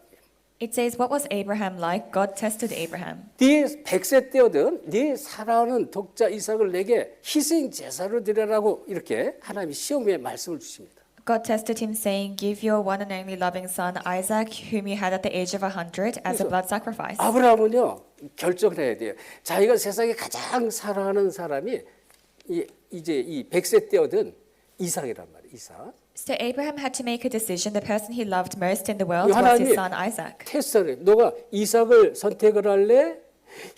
Speaker 2: It says, what was Abraham like? God tested Abraham.
Speaker 1: 네 100세 때거든 네 사랑하는 독자 이삭을 내게 희생 제사로 드리라고 이렇게 하나님이 시험에 말씀을 주십니다.
Speaker 2: God tested him, saying, give your one and only loving son Isaac, whom you had at the age of 100, as a blood sacrifice.
Speaker 1: 아브라함은요 결정을 해야 돼요. 자기가 세상에 가장 사랑하는 사람이 이제 이 100세 때거든 이삭이란 말이에요. 이삭.
Speaker 2: So Abraham had to make a decision. The person he loved most in the world was his son Isaac.
Speaker 1: 테스트를 너가 이삭을 선택을 할래?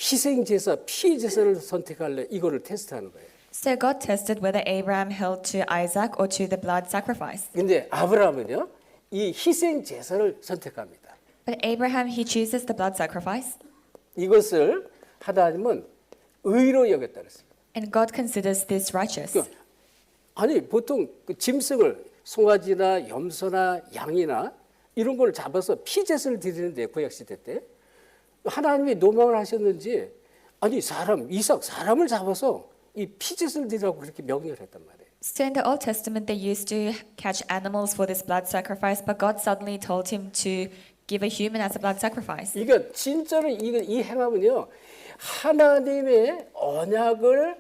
Speaker 1: 희생 제사, 피 제사를 선택할래? 이거를 테스트하는 거예요.
Speaker 2: So God tested whether Abraham held to Isaac or to the blood sacrifice.
Speaker 1: 근데 아브라함은요 이 희생 제사를 선택합니다.
Speaker 2: But Abraham, he chooses the blood sacrifice.
Speaker 1: 이것을 하나님은 의로 여겼다 그랬습니다.
Speaker 2: And God considers this righteous.
Speaker 1: 아니 보통 그 짐승을 송아지나 염소나 양이나 이런 걸 잡아서 피제사를 드리는데 구약 시대 때 하나님이 노망을 하셨는지 아니 이삭 사람을 잡아서 이 피제사를 드리라고 그렇게 명령을 했단 말이에요.
Speaker 2: So in the Old Testament, they used to catch animals for this blood sacrifice, but God suddenly told him to give a human as a blood sacrifice.
Speaker 1: 그러니까 진짜로 이 행함은요 하나님의 언약을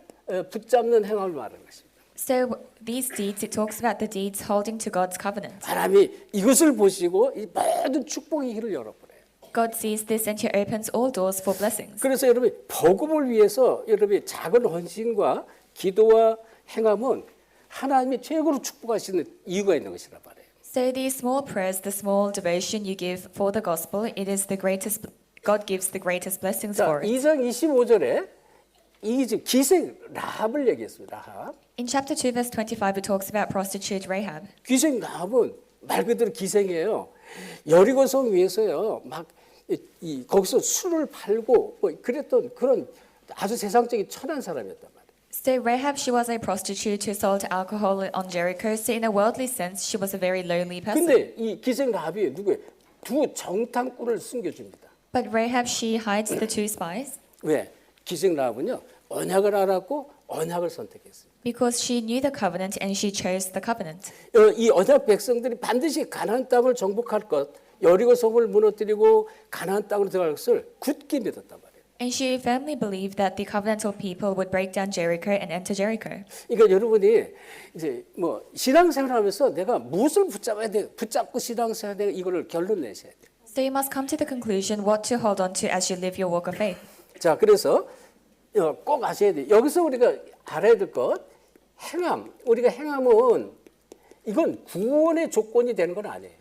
Speaker 1: 붙잡는 행함을 말하는 것입니다.
Speaker 2: So these deeds, it talks about the deeds holding to God's covenant.
Speaker 1: 하나님이 이것을 보시고 이 모든 축복의 길을 열어버려요.
Speaker 2: God sees this and He opens all doors for blessings.
Speaker 1: 그래서 여러분이 복음을 위해서 여러분이 작은 헌신과 기도와 행함은 하나님이 최고로 축복하시는 이유가 있는 것이란 말이에요.
Speaker 2: So these small prayers, the small devotion you give for the gospel, it is the greatest. God gives the greatest blessings
Speaker 1: 자,
Speaker 2: for it.
Speaker 1: 2장 25절에 이 기생 라합을 얘기했습니다. 라합.
Speaker 2: In chapter 2, verse 25, it talks about prostitute Rahab.
Speaker 1: 기생 라합은 말 그대로 기생이에요. 여리고성 위에서요, 막 거기서 술을 팔고 뭐 그랬던 그런 아주 세상적인 천한 사람이었단 말이에요.
Speaker 2: So Rahab, she was a prostitute who sold alcohol on Jericho. So in a worldly sense, she was a very lowly person.
Speaker 1: 근데 이 기생 라합이 누구예요? 두 정탐꾼을 숨겨줍니다.
Speaker 2: But Rahab, she hides the two spies
Speaker 1: 왜? 기생 라합은요 언약을 알았고 언약을 선택했어요.
Speaker 2: because she knew the covenant and she chose the covenant.
Speaker 1: 이 언약 백성들이 반드시 가나안 땅을 정복할 것, 여리고 성을 무너뜨리고 가나안 땅으로 들어갈 것을 굳게 믿었단 말이에요.
Speaker 2: And she firmly believed that the covenantal people would break down Jericho and enter Jericho.
Speaker 1: 그러니까 여러분이 이제 뭐 신앙생활하면서 내가 무엇을 붙잡아야 돼, 붙잡고 신앙생활 돼 이거를 결론 내셔야 돼요.
Speaker 2: So you must come to the conclusion what to hold on to as you live your walk of faith.
Speaker 1: 자, 그래서 꼭 아셔야 돼요. 여기서 우리가 알아야 될 것, 행함. 우리가 행함은 이건 구원의 조건이 되는 건 아니에요.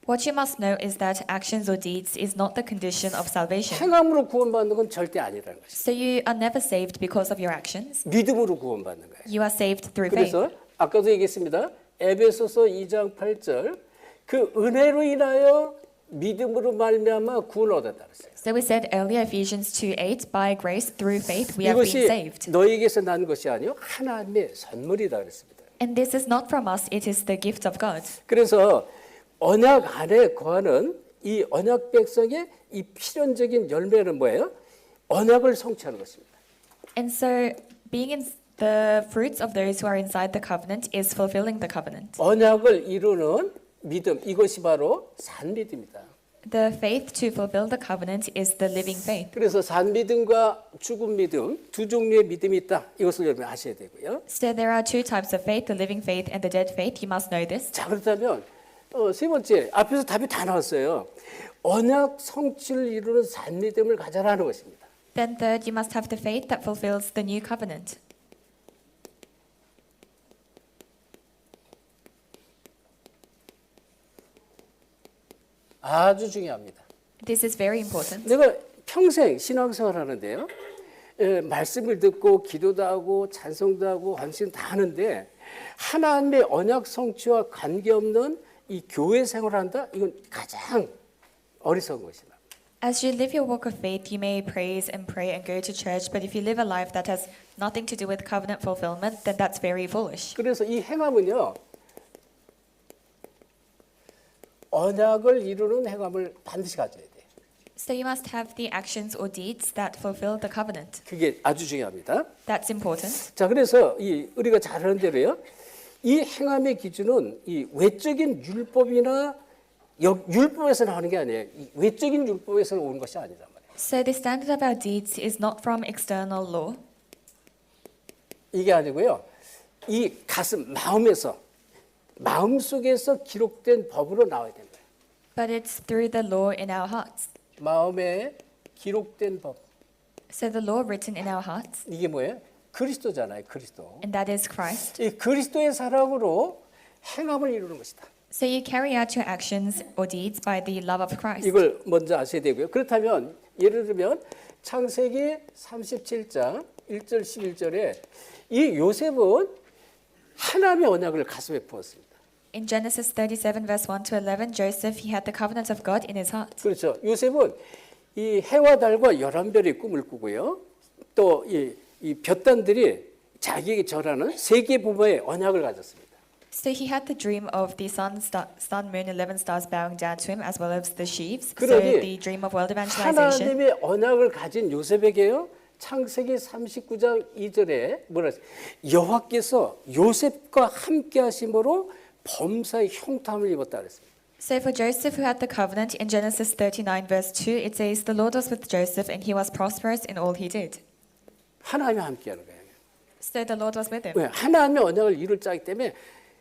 Speaker 2: What you must know is that actions or deeds is not the condition of salvation.
Speaker 1: 행함으로 구원받는 건 절대 아니라는 것이죠.
Speaker 2: So you are never saved because of your actions.
Speaker 1: 믿음으로 구원받는 거예요.
Speaker 2: You are saved through faith.
Speaker 1: 그래서 아까도 얘기했습니다. 에베소서 2장 8절 그 은혜로 인하여 믿음으로 말미암아 구원을 얻었다 그랬어요.
Speaker 2: So we said earlier, Ephesians 2:8, by grace through faith we have been
Speaker 1: 이것이
Speaker 2: saved.
Speaker 1: 너에게서 난 것이 아니요 하나님의 선물이다 그랬습니다.
Speaker 2: And this is not from us, it is the gift of God.
Speaker 1: 그래서 언약 안에 거하는 이 언약 백성의 이 필연적인 열매는 뭐예요? 언약을 성취하는 것입니다.
Speaker 2: And so being in the fruits of those who are inside the covenant is fulfilling the covenant.
Speaker 1: 언약을 이루는 믿음 이것이 바로 산 믿음이다.
Speaker 2: The faith to fulfill the covenant is the living faith.
Speaker 1: 그래서 산 믿음과 죽은 믿음 두 종류의 믿음이 있다. 이것을 여러분 아셔야 되고요.
Speaker 2: So there are two types of faith, the living faith and the dead faith. You must know this.
Speaker 1: 자, 그렇다면 세 번째 앞에서 답이 다 나왔어요. 언약 성취를 이루는 산 믿음을 가져라는 것입니다.
Speaker 2: Then third, you must have the faith that fulfills the new covenant.
Speaker 1: 아주 중요합니다.
Speaker 2: This is very important.
Speaker 1: 내가 평생 신앙생활 하는데요. 말씀을 듣고 기도도 하고 찬송도 하고 헌신 다 하는데 하나님의 언약 성취와 관계없는 이 교회 생활한다? 이건 가장 어리석은 것이다.
Speaker 2: As you live your walk of faith, you may praise and pray and go to church, but if you live a life that has nothing to do with covenant fulfillment, then that's very foolish.
Speaker 1: 그래서 이 행함은요. 언약을 이루는 행함을 반드시 가져야 돼.
Speaker 2: So you must have the actions or deeds that fulfill the covenant.
Speaker 1: 그게 아주 중요합니다.
Speaker 2: That's important.
Speaker 1: 자, 그래서 우리가 잘 아는 대로요. 이 행함의 기준은 이 외적인 율법이나 율법에서 나오는 게 아니에요. 이 외적인 율법에서 오는 것이 아니란 말이에요.
Speaker 2: So the standard of our deeds is not from external law.
Speaker 1: 이게 아니고요. 이 가슴, 마음속에서 기록된 법으로 나와야 됩니다.
Speaker 2: But it's through the law in our hearts.
Speaker 1: 마음에 기록된 법.
Speaker 2: So the law written in our hearts,
Speaker 1: 이게 뭐예요? 그리스도잖아요. 그리스도.
Speaker 2: and that is Christ.
Speaker 1: 이 그리스도의 사랑으로 행함을 이루는 것이다.
Speaker 2: So you carry out your actions or deeds by the love of Christ.
Speaker 1: 이걸 먼저 아셔야 되고요. 그렇다면 예를 들면 창세기 37장 1절 11절에 이 요셉은 하나님의 언약을 가슴에 부었습니다.
Speaker 2: In Genesis 37 verse 1 to 11, Joseph, he had the covenant of God in his heart.
Speaker 1: 그렇죠. 요셉은 이 해와 달과 11별의 꿈을 꾸고요. 또 이 볕단들이 자기에게 절하는 세계 부모의 언약을 가졌습니다.
Speaker 2: So he had the dream of the sun, moon, 11 stars bowing down to him, as well as the sheaves. So
Speaker 1: 그러니
Speaker 2: the dream of world evangelization.
Speaker 1: 하나님의 언약을 가진 요셉에게요. 창세기 39장 2절에 뭐라 했어요? 여호와께서 요셉과 함께 하심으로 범사의 형통함을 입었다 그랬습니다.
Speaker 2: So for Joseph, who had the covenant, in Genesis 39 verse 2, it says, the Lord was with Joseph and he was prosperous in all he did.
Speaker 1: 하나님이 함께하는 거예요.
Speaker 2: So the Lord was with him.
Speaker 1: 왜? 하나님의 언약을 이룰 자이기 때문에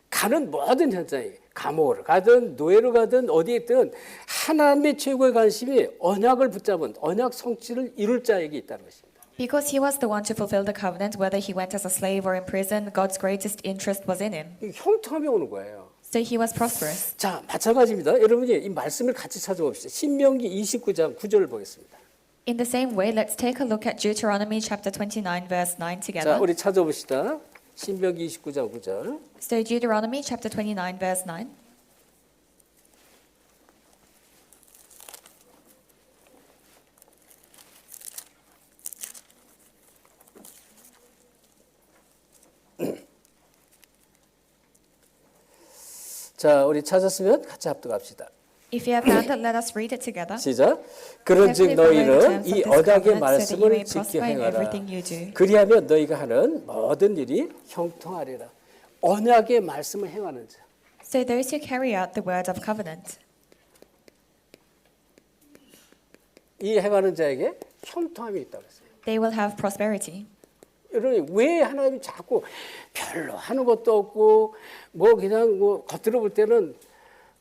Speaker 1: 가는 모든 현장에 감옥으로 가든 노예로 가든 어디에 있든 하나님의 최고의 관심이 언약을 붙잡은 언약 성취를 이룰 자에게 있다는 것입니다.
Speaker 2: Because he was the one to fulfill the covenant, whether he went as a slave or in prison, God's greatest interest was in him.
Speaker 1: 이게 형통함이 오는 거예요.
Speaker 2: So he was prosperous.
Speaker 1: 자, 마찬가지입니다. 여러분이 이 말씀을 같이 찾아봅시다. 신명기 29장 9절을 보겠습니다.
Speaker 2: In the same way, let's take a look at Deuteronomy chapter 29 verse 9
Speaker 1: 자,
Speaker 2: together.
Speaker 1: 우리 찾아봅시다. 신명기 29장 9절.
Speaker 2: So Deuteronomy chapter 29 verse 9.
Speaker 1: 자, 우리 찾았으면 같이 합독합시다.
Speaker 2: If you have found it, let us read it together.
Speaker 1: 시작. 그런즉 너희는 이 언약의 말씀을 지켜 행하라. 그리하면 너희가 하는 모든 일이 형통하리라. 언약의 말씀을 행하는 자.
Speaker 2: So those who carry out the word of covenant,
Speaker 1: 이 행하는 자에게 형통함이 있다고 했어요.
Speaker 2: they will have prosperity.
Speaker 1: 여러분 왜 하나님이 자꾸 별로 하는 것도 없고 뭐 그냥 뭐 겉으로 볼 때는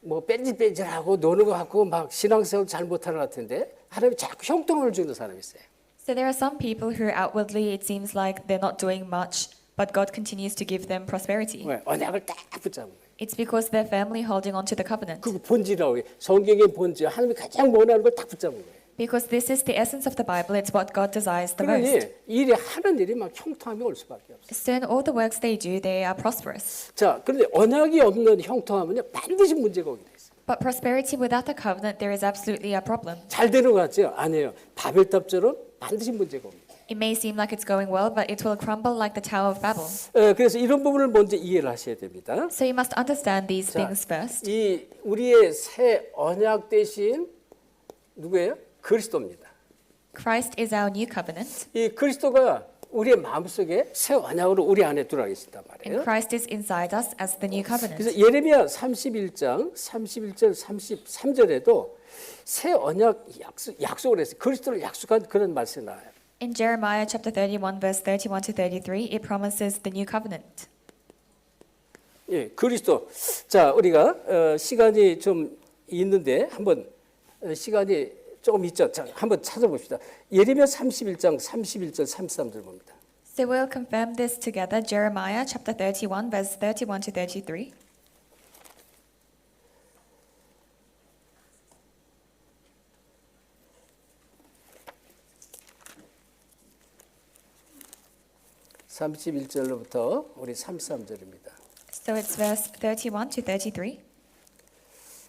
Speaker 1: 뭐 뺀질뺀질하고 노는 것 같고 막 신앙생활 잘 못하는 것 같은데 하나님이 자꾸 형통을 주는 사람이 있어요.
Speaker 2: So there are some people who outwardly it seems like they're not doing much, but God continues to give them prosperity.
Speaker 1: 왜? 언약을 딱 붙잡은 거예요.
Speaker 2: It's because they're firmly holding on to the covenant.
Speaker 1: 그 본질이라고 해요. 성경의 본질, 하나님이 가장 원하는 걸 딱 붙잡은 거예요.
Speaker 2: Because this is the essence of the Bible. It's what God desires the
Speaker 1: 그러니
Speaker 2: most.
Speaker 1: 일이 하는 일이 막 형통함이 올 수밖에 없어요.
Speaker 2: So in all the works they do, they are prosperous.
Speaker 1: 자, 그런데 언약이 없는 형통함은요 반드시 문제가 오게 돼 있어요.
Speaker 2: But prosperity without the covenant, there is absolutely a problem.
Speaker 1: 잘 되는 것 같죠? 아니에요. 바벨탑처럼 반드시 문제가 옵니다.
Speaker 2: It may seem like it's going well, but it will crumble like the Tower of Babel.
Speaker 1: 그래서 이런 부분을 먼저 이해를 하셔야 됩니다.
Speaker 2: So you must understand these
Speaker 1: 자,
Speaker 2: things first.
Speaker 1: 이 우리의 새 언약 대신 누구예요? 그리스도입니다.
Speaker 2: Christ is our new covenant,
Speaker 1: 이 그리스도가 우리의 마음속에 새 언약으로 우리 안에 들어가 계신단
Speaker 2: and
Speaker 1: 말이에요.
Speaker 2: Christ is inside us as the new covenant.
Speaker 1: 그래서 예레미야 31장 31절 33절에도 새 언약 약속을 했어요. 그리스도를 약속한 그런 말씀이 나와요.
Speaker 2: In Jeremiah chapter 31 verse 31 to 33, it promises the new covenant.
Speaker 1: 예, 그리스도. 자, 우리가 시간이 좀 있는데 한번 시간이 조금 있죠. 자, 한번 찾아봅시다. 예레미야 31장 31절 33절 봅니다.
Speaker 2: So we'll confirm this together. Jeremiah chapter 31 verse 31 to 33.
Speaker 1: (31절로부터) 우리 33절입니다.
Speaker 2: So it's verse 31 to 33.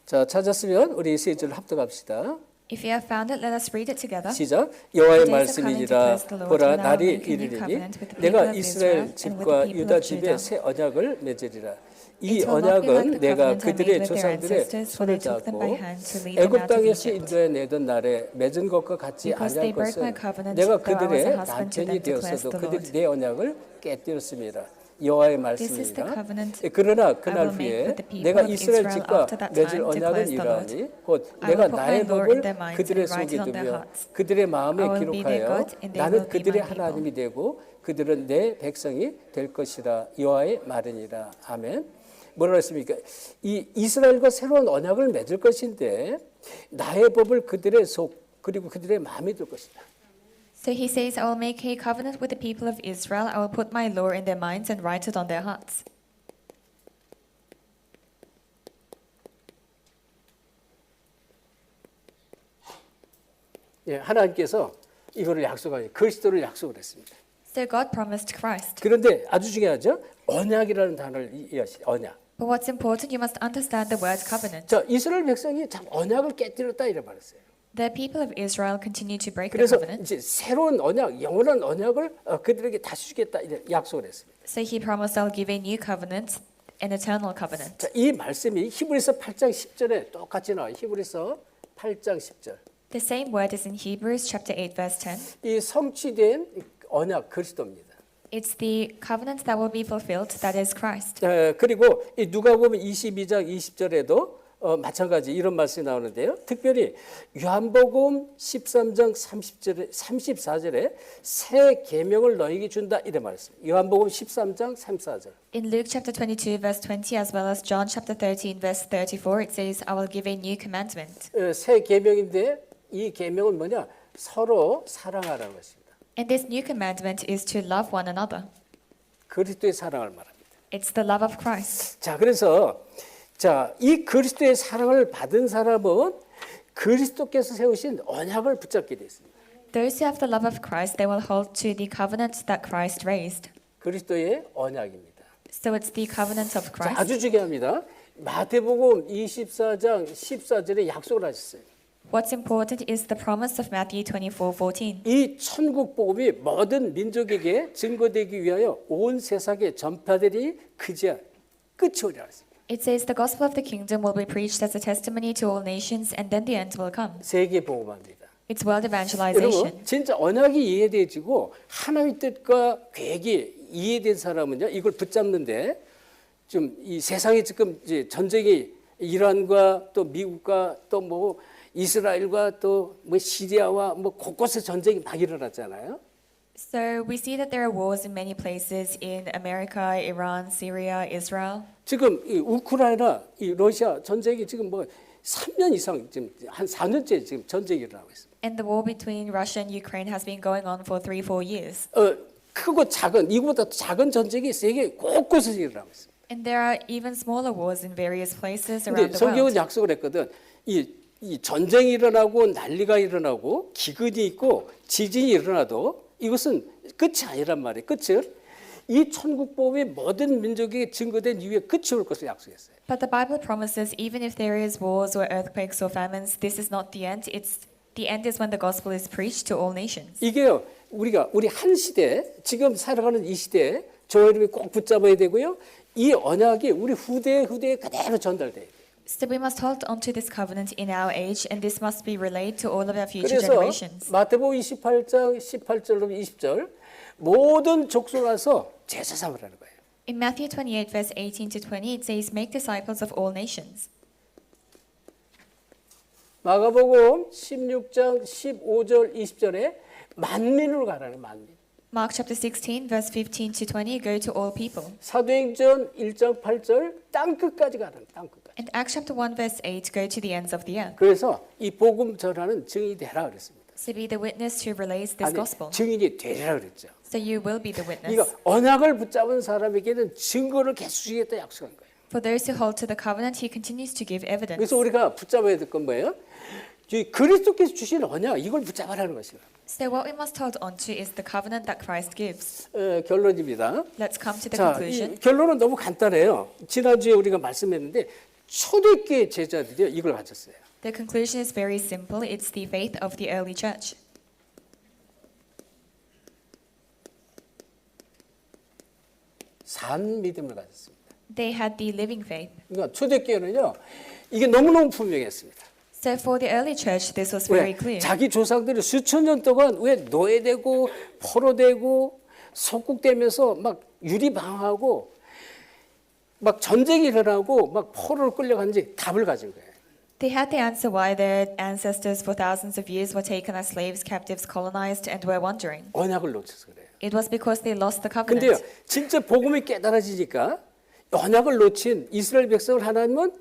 Speaker 1: 자, 찾았으면 우리 세 절 합독합시다.
Speaker 2: If you have found it, let us read it together.
Speaker 1: 시작. 여호와의
Speaker 2: The days are coming,
Speaker 1: 말씀이니라.
Speaker 2: declares the Lord,
Speaker 1: 보라,
Speaker 2: when I will
Speaker 1: 날이
Speaker 2: make a new
Speaker 1: 이르리니
Speaker 2: covenant with the
Speaker 1: 내가
Speaker 2: people of
Speaker 1: 이스라엘
Speaker 2: Israel and with
Speaker 1: 집과
Speaker 2: the people
Speaker 1: 유다
Speaker 2: of
Speaker 1: 집에
Speaker 2: Judah.
Speaker 1: 새 언약을 맺으리라. 이
Speaker 2: It will not be like
Speaker 1: 언약은
Speaker 2: the
Speaker 1: 내가
Speaker 2: covenant I made
Speaker 1: 그들의
Speaker 2: with their
Speaker 1: 조상들의
Speaker 2: ancestors when I
Speaker 1: 손을
Speaker 2: took them
Speaker 1: 잡고
Speaker 2: by hand to lead them
Speaker 1: 애굽
Speaker 2: out of
Speaker 1: 땅에서
Speaker 2: Egypt.
Speaker 1: 인도해 내던 날에 맺은 것과 같이
Speaker 2: Because
Speaker 1: 아니할
Speaker 2: they broke my
Speaker 1: 것은
Speaker 2: covenant,
Speaker 1: 내가
Speaker 2: though I was a
Speaker 1: 그들의
Speaker 2: husband to
Speaker 1: 남편이
Speaker 2: them, declares
Speaker 1: 되었어도
Speaker 2: the
Speaker 1: 그들이
Speaker 2: Lord.
Speaker 1: 내 언약을 깨뜨렸습니다. 여호와의
Speaker 2: This is the
Speaker 1: 말씀입니다.
Speaker 2: covenant
Speaker 1: 그러나
Speaker 2: I
Speaker 1: 그날
Speaker 2: will make
Speaker 1: 후에
Speaker 2: with the people
Speaker 1: 내가
Speaker 2: of
Speaker 1: 이스라엘
Speaker 2: Israel
Speaker 1: 집과
Speaker 2: after that
Speaker 1: 맺을
Speaker 2: time,
Speaker 1: 언약은
Speaker 2: declares the Lord.
Speaker 1: 이러하니 곧
Speaker 2: I
Speaker 1: 내가
Speaker 2: will put
Speaker 1: 나의
Speaker 2: my law
Speaker 1: 법을
Speaker 2: in their minds
Speaker 1: 그들의
Speaker 2: and write
Speaker 1: 속에
Speaker 2: it on their
Speaker 1: 두며
Speaker 2: hearts.
Speaker 1: 그들의 마음에
Speaker 2: I will be their
Speaker 1: 기록하여
Speaker 2: God, and they
Speaker 1: 나는
Speaker 2: will be
Speaker 1: 그들의
Speaker 2: my people.
Speaker 1: 하나님이 되고 그들은 내 백성이 될 것이라 여호와의 말이니라. 아멘. 뭐라 했습니까? 이 이스라엘과 새로운 언약을 맺을 것인데 나의 법을 그들의 속 그리고 그들의 마음에 둘 것이다.
Speaker 2: So he says, I will make a covenant with the people of Israel. I will put my law in their minds and write it on their hearts.
Speaker 1: 예, 하나님께서 이거를 약속하니 그리스도를 약속을 했습니다.
Speaker 2: So God promised Christ.
Speaker 1: 그런데 아주 중요하죠. 언약이라는 단어를 이해하시죠. 언약.
Speaker 2: But what's important, you must understand the word covenant.
Speaker 1: 자, 이스라엘 백성이 참 언약을 깨뜨렸다 이래 말했어요.
Speaker 2: The people of Israel continue to break the
Speaker 1: 그래서
Speaker 2: covenant.
Speaker 1: 이제 새로운 언약, 영원한 언약을 그들에게 다시 주겠다 이래 약속을 했습니다.
Speaker 2: So he promised, I'll give a new covenant, an eternal covenant.
Speaker 1: 자, 이 말씀이 히브리서 8장 10절에 똑같이 나와요. 히브리서 8장 10절.
Speaker 2: The same word is in Hebrews chapter 8 verse 10.
Speaker 1: 이 성취된 언약 그리스도입니다.
Speaker 2: It's the covenant that will be fulfilled, that is Christ.
Speaker 1: 그리고 이 누가복음 22장 20절에도 마찬가지 이런 말씀이 나오는데요. 특별히 요한복음 13장 34절에 새 계명을 너희에게 준다 이래 말했습니다. 요한복음 13장 34절.
Speaker 2: In Luke chapter 22 verse 20 as well as John chapter 13 verse 34 it says, I will give a new commandment.
Speaker 1: 새 계명인데 이 계명은 뭐냐? 서로 사랑하라는 것입니다.
Speaker 2: And this new commandment is to love one another.
Speaker 1: 그리스도의 사랑을 말합니다.
Speaker 2: It's the love of Christ.
Speaker 1: 자, 그래서 이 그리스도의 사랑을 받은 사람은 그리스도께서 세우신 언약을 붙잡게 돼 있습니다.
Speaker 2: Those who have the love of Christ, they will hold to the covenant that Christ raised.
Speaker 1: 그리스도의 언약입니다.
Speaker 2: So it's the covenant of
Speaker 1: 자,
Speaker 2: Christ.
Speaker 1: 아주 중요합니다. 마태복음 24장 14절에 약속을 하셨어요.
Speaker 2: What's important is the promise of Matthew 24:14.
Speaker 1: 이 천국 복음이 모든 민족에게 증거되기 위하여 온 세상에 전파되리 그제야 끝이 오리라 했습니다.
Speaker 2: It says the gospel of the kingdom will be preached as a testimony to all nations and then the end will come.
Speaker 1: 세계 복음합니다.
Speaker 2: It's world evangelization.
Speaker 1: 여러분, 진짜 언약이 이해되지고 하나님의 뜻과 계획이 이해된 사람은요, 이걸 붙잡는데 좀 이 세상에 지금 이제 전쟁이 이란과 또 미국과 또 뭐 이스라엘과 또 뭐 시리아와 뭐 곳곳에 전쟁이 막 일어났잖아요.
Speaker 2: So we see that there are wars in many places in America, Iran, Syria, Israel.
Speaker 1: 지금 이 우크라이나, 이 러시아 전쟁이 지금 뭐 3년 이상 지금 한 4년째 지금 전쟁이 일어나고 있습니다.
Speaker 2: And the war between Russia and Ukraine has been going on for 3-4 years.
Speaker 1: 크고 작은 이거보다 작은 전쟁이 세계 곳곳에서 일어나고 있습니다.
Speaker 2: And there are even smaller wars in various places
Speaker 1: 근데
Speaker 2: around the
Speaker 1: 성경은
Speaker 2: world.
Speaker 1: 약속을 했거든. 이 전쟁이 일어나고 난리가 일어나고 기근이 있고 지진이 일어나도 이것은 끝이 아니란 말이에요. 끝은 이 천국 복음이 모든 민족에게 증거된 이후에 끝이 올 것을 약속했어요.
Speaker 2: But the Bible promises even if there is wars or earthquakes or famines, this is not the end. It's the end is when the gospel is preached to all nations.
Speaker 1: 이게요. 우리 한 시대 지금 살아가는 이 시대에 저 이름이 꼭 붙잡아야 되고요. 이 언약이 우리 후대에 그대로 전달돼야 돼요.
Speaker 2: So we must hold on to this covenant in our age, and this must be relayed to all of our future
Speaker 1: 그래서
Speaker 2: generations.
Speaker 1: 마태복음 28장 18절로 20절 모든 족속 와서 제자 삼으라는 거예요.
Speaker 2: In Matthew 28 verse 18 to 20, it says, "Make disciples of all nations."
Speaker 1: 마가복음 16장 15절 20절에 만민으로 가라는 만민.
Speaker 2: Mark chapter 16 verse 15 to 20, go to all people.
Speaker 1: 사도행전 1장 8절 땅 끝까지 가라는 땅 끝까지.
Speaker 2: And Acts chapter 1 verse 8, go to the ends of the earth.
Speaker 1: 그래서 이 복음 전하는 증인이 되라 그랬습니다.
Speaker 2: So be the witness who relays this
Speaker 1: 아니,
Speaker 2: gospel.
Speaker 1: 증인이 되라 그랬죠.
Speaker 2: So you will be the witness.
Speaker 1: 그러니까 언약을 붙잡은 사람에게는 증거를 계속 주겠다 약속한 거예요.
Speaker 2: For those who hold to the covenant, he continues to give evidence.
Speaker 1: 그래서 우리가 붙잡아야 될 건 뭐예요? 이 그리스도께서 주신 언약 이걸 붙잡아라는 것이에요.
Speaker 2: So what we must hold on to is the covenant that Christ gives.
Speaker 1: 결론입니다.
Speaker 2: Let's come to the
Speaker 1: 자,
Speaker 2: conclusion.
Speaker 1: 이 결론은 너무 간단해요. 지난주에 우리가 말씀했는데 초대교회 제자들이 이걸 가졌어요.
Speaker 2: The conclusion is very simple. It's the faith of the early church.
Speaker 1: 산 믿음을 가졌습니다.
Speaker 2: They had the living faith.
Speaker 1: 그러니까 초대교회는요, 이게 너무너무 분명했습니다.
Speaker 2: So for the early church, this was very
Speaker 1: 왜?
Speaker 2: clear.
Speaker 1: 자기 조상들이 수천 년 동안 왜 노예되고 포로되고 속국되면서 막 유리방황하고 막 전쟁이 일어나고 막 포로로 끌려갔는지 답을 가진 거예요.
Speaker 2: They had the answer why their ancestors for thousands of years were taken as slaves, captives, colonized, and were wandering.
Speaker 1: 언약을 놓쳐서 그래요.
Speaker 2: It was because they lost the
Speaker 1: 근데요,
Speaker 2: covenant.
Speaker 1: 진짜 복음이 깨달아지니까 언약을 놓친 이스라엘 백성을 하나님은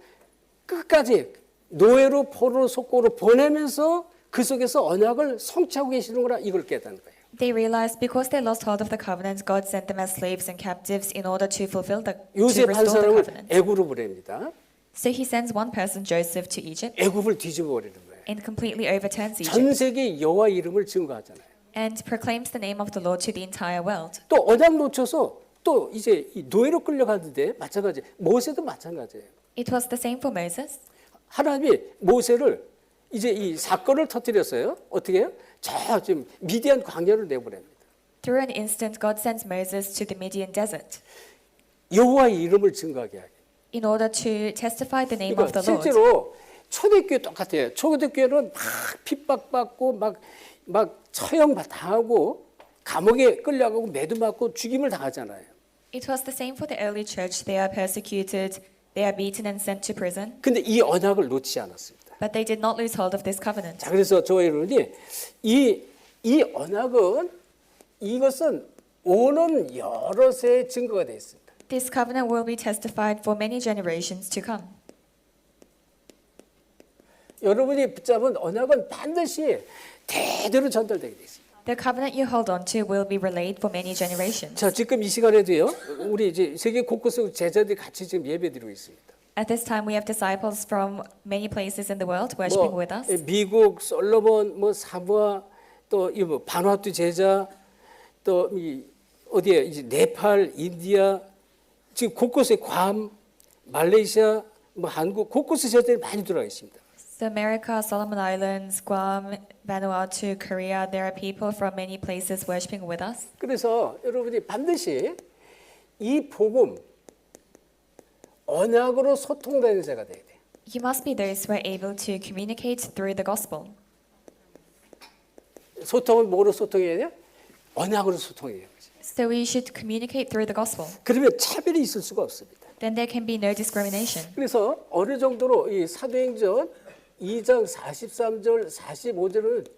Speaker 1: 끝까지 노예로 포로로 속고로 보내면서 그 속에서 언약을 성취하고 계시는구나 이걸 깨닫는 거예요.
Speaker 2: They realized because they lost hold of the covenant, God sent them as slaves and captives in order to fulfill to
Speaker 1: 요셉 한
Speaker 2: restore the
Speaker 1: 사람을
Speaker 2: covenant.
Speaker 1: 애굽으로 보냅니다.
Speaker 2: So he sends one person, Joseph, to Egypt
Speaker 1: 애굽을 뒤집어 버리는 거예요.
Speaker 2: and completely overturns
Speaker 1: 전
Speaker 2: Egypt
Speaker 1: 세계 여호와 이름을 증거하잖아요.
Speaker 2: and proclaims the name of the Lord to the entire world.
Speaker 1: 또 언약 놓쳐서 또 이제 이 노예로 끌려가는데 마찬가지. 모세도 마찬가지예요.
Speaker 2: It was the same for Moses.
Speaker 1: 하나님이 모세를 이제 이 사건을 터뜨렸어요. 어떻게 해요? 저 지금 미디안 광야로 내보냅니다.
Speaker 2: Through an instant, God sends Moses to the Midian desert
Speaker 1: 여호와의 이름을 증거하게 하게.
Speaker 2: in order to testify the name of
Speaker 1: 그러니까
Speaker 2: the Lord.
Speaker 1: 실제로 초대교회 똑같아요. 초대교회는 막 핍박받고 막 처형 당하고 감옥에 끌려가고 매도 맞고 죽임을 당하잖아요.
Speaker 2: It was the same for the early church. They are persecuted, they are beaten and sent to prison,
Speaker 1: 근데 이 언약을 놓지 않았습니다.
Speaker 2: but they did not lose hold of this covenant.
Speaker 1: 자, 그래서 저와 여러분이 이 언약은 이것은 오는 여러 세의 증거가 되어 있습니다.
Speaker 2: This covenant will be testified for many generations to come.
Speaker 1: 여러분이 붙잡은 언약은 반드시 대대로 전달되게 되어 있습니다.
Speaker 2: The covenant you hold on to will be relayed for many generations.
Speaker 1: 자, 지금 이 시간에도요. 우리 이제 세계 곳곳에 제자들이 같이 지금 예배드리고 있습니다.
Speaker 2: At this time, we have disciples from many places in the world worshiping with us.
Speaker 1: 미국, 솔로몬, 사모아, 또 이 바누아투 제자, 또 이 어디에 이제 네팔, 인디아, 지금 곳곳에 괌, 말레이시아, 한국 곳곳에 제자들이 많이 들어와 있습니다.
Speaker 2: So America, Solomon Islands, Guam, Vanuatu, Korea, there are people from many places worshiping with us.
Speaker 1: 그래서 여러분이 반드시 이 복음 언약으로 소통되는 자가 돼야 돼요.
Speaker 2: You must be those who are able to communicate through the gospel.
Speaker 1: 소통은 뭐로 소통해야 돼요? 언약으로 소통해야 돼요.
Speaker 2: So we should communicate through the gospel.
Speaker 1: 그러면 차별이 있을 수가 없습니다.
Speaker 2: Then there can be no discrimination.
Speaker 1: 그래서 어느 정도로 이 사도행전 2장 43절 45절은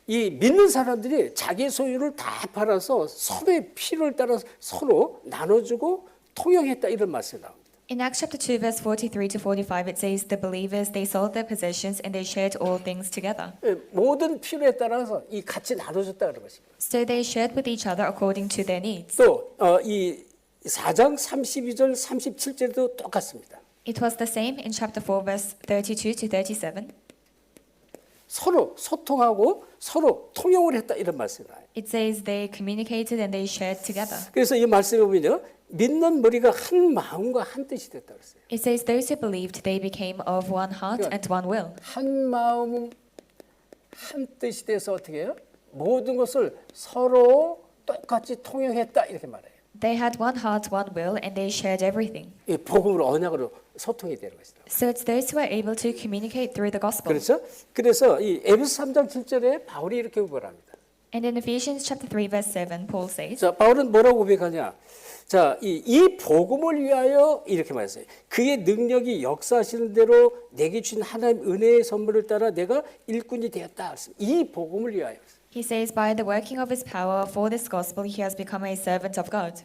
Speaker 1: 이 믿는 사람들이 자기 소유를 다 팔아서 서로의 필요를 따라서 서로 나눠주고 통용했다 이런 말씀이 나옵니다.
Speaker 2: In Acts chapter 2 verse 43 to 45 it says the believers they sold their possessions and they shared all things together.
Speaker 1: 모든 필요에 따라서 이 같이 나눠줬다 그런 것입니다.
Speaker 2: So they shared with each other according to their needs.
Speaker 1: 또 이 4장 32절 37절도 똑같습니다.
Speaker 2: It was the same in chapter 4 verse 32 to 37.
Speaker 1: 서로 소통하고 서로 통용을 했다 이런 말씀이 나와요.
Speaker 2: It says they communicated and they shared together.
Speaker 1: 그래서 이 말씀에 보면요. 믿는 머리가 한 마음과 한 뜻이 됐다 그랬어요.
Speaker 2: It says those who believed they became of one heart and one will.
Speaker 1: 한 마음 한 뜻이 돼서 어떻게 해요? 모든 것을 서로 똑같이 통용했다 이렇게 말해요.
Speaker 2: They had one heart, one will, and they shared everything.
Speaker 1: 이 복음으로 언약으로 소통이 되는 것이다.
Speaker 2: So it's those who are able to communicate through the gospel.
Speaker 1: 그렇죠? 그래서 이 에베소 3장 7절에 바울이 이렇게 고백합니다.
Speaker 2: And in Ephesians chapter 3 verse 7, Paul says,
Speaker 1: 자, 바울은 뭐라고 고백하냐? 자, 이 복음을 위하여 이렇게 말했어요. 그의 능력이 역사하시는 대로 내게 주신 하나님 은혜의 선물을 따라 내가 일꾼이 되었다. 이 복음을 위하여.
Speaker 2: he says, by the working of his power for this gospel, he has become a servant of God.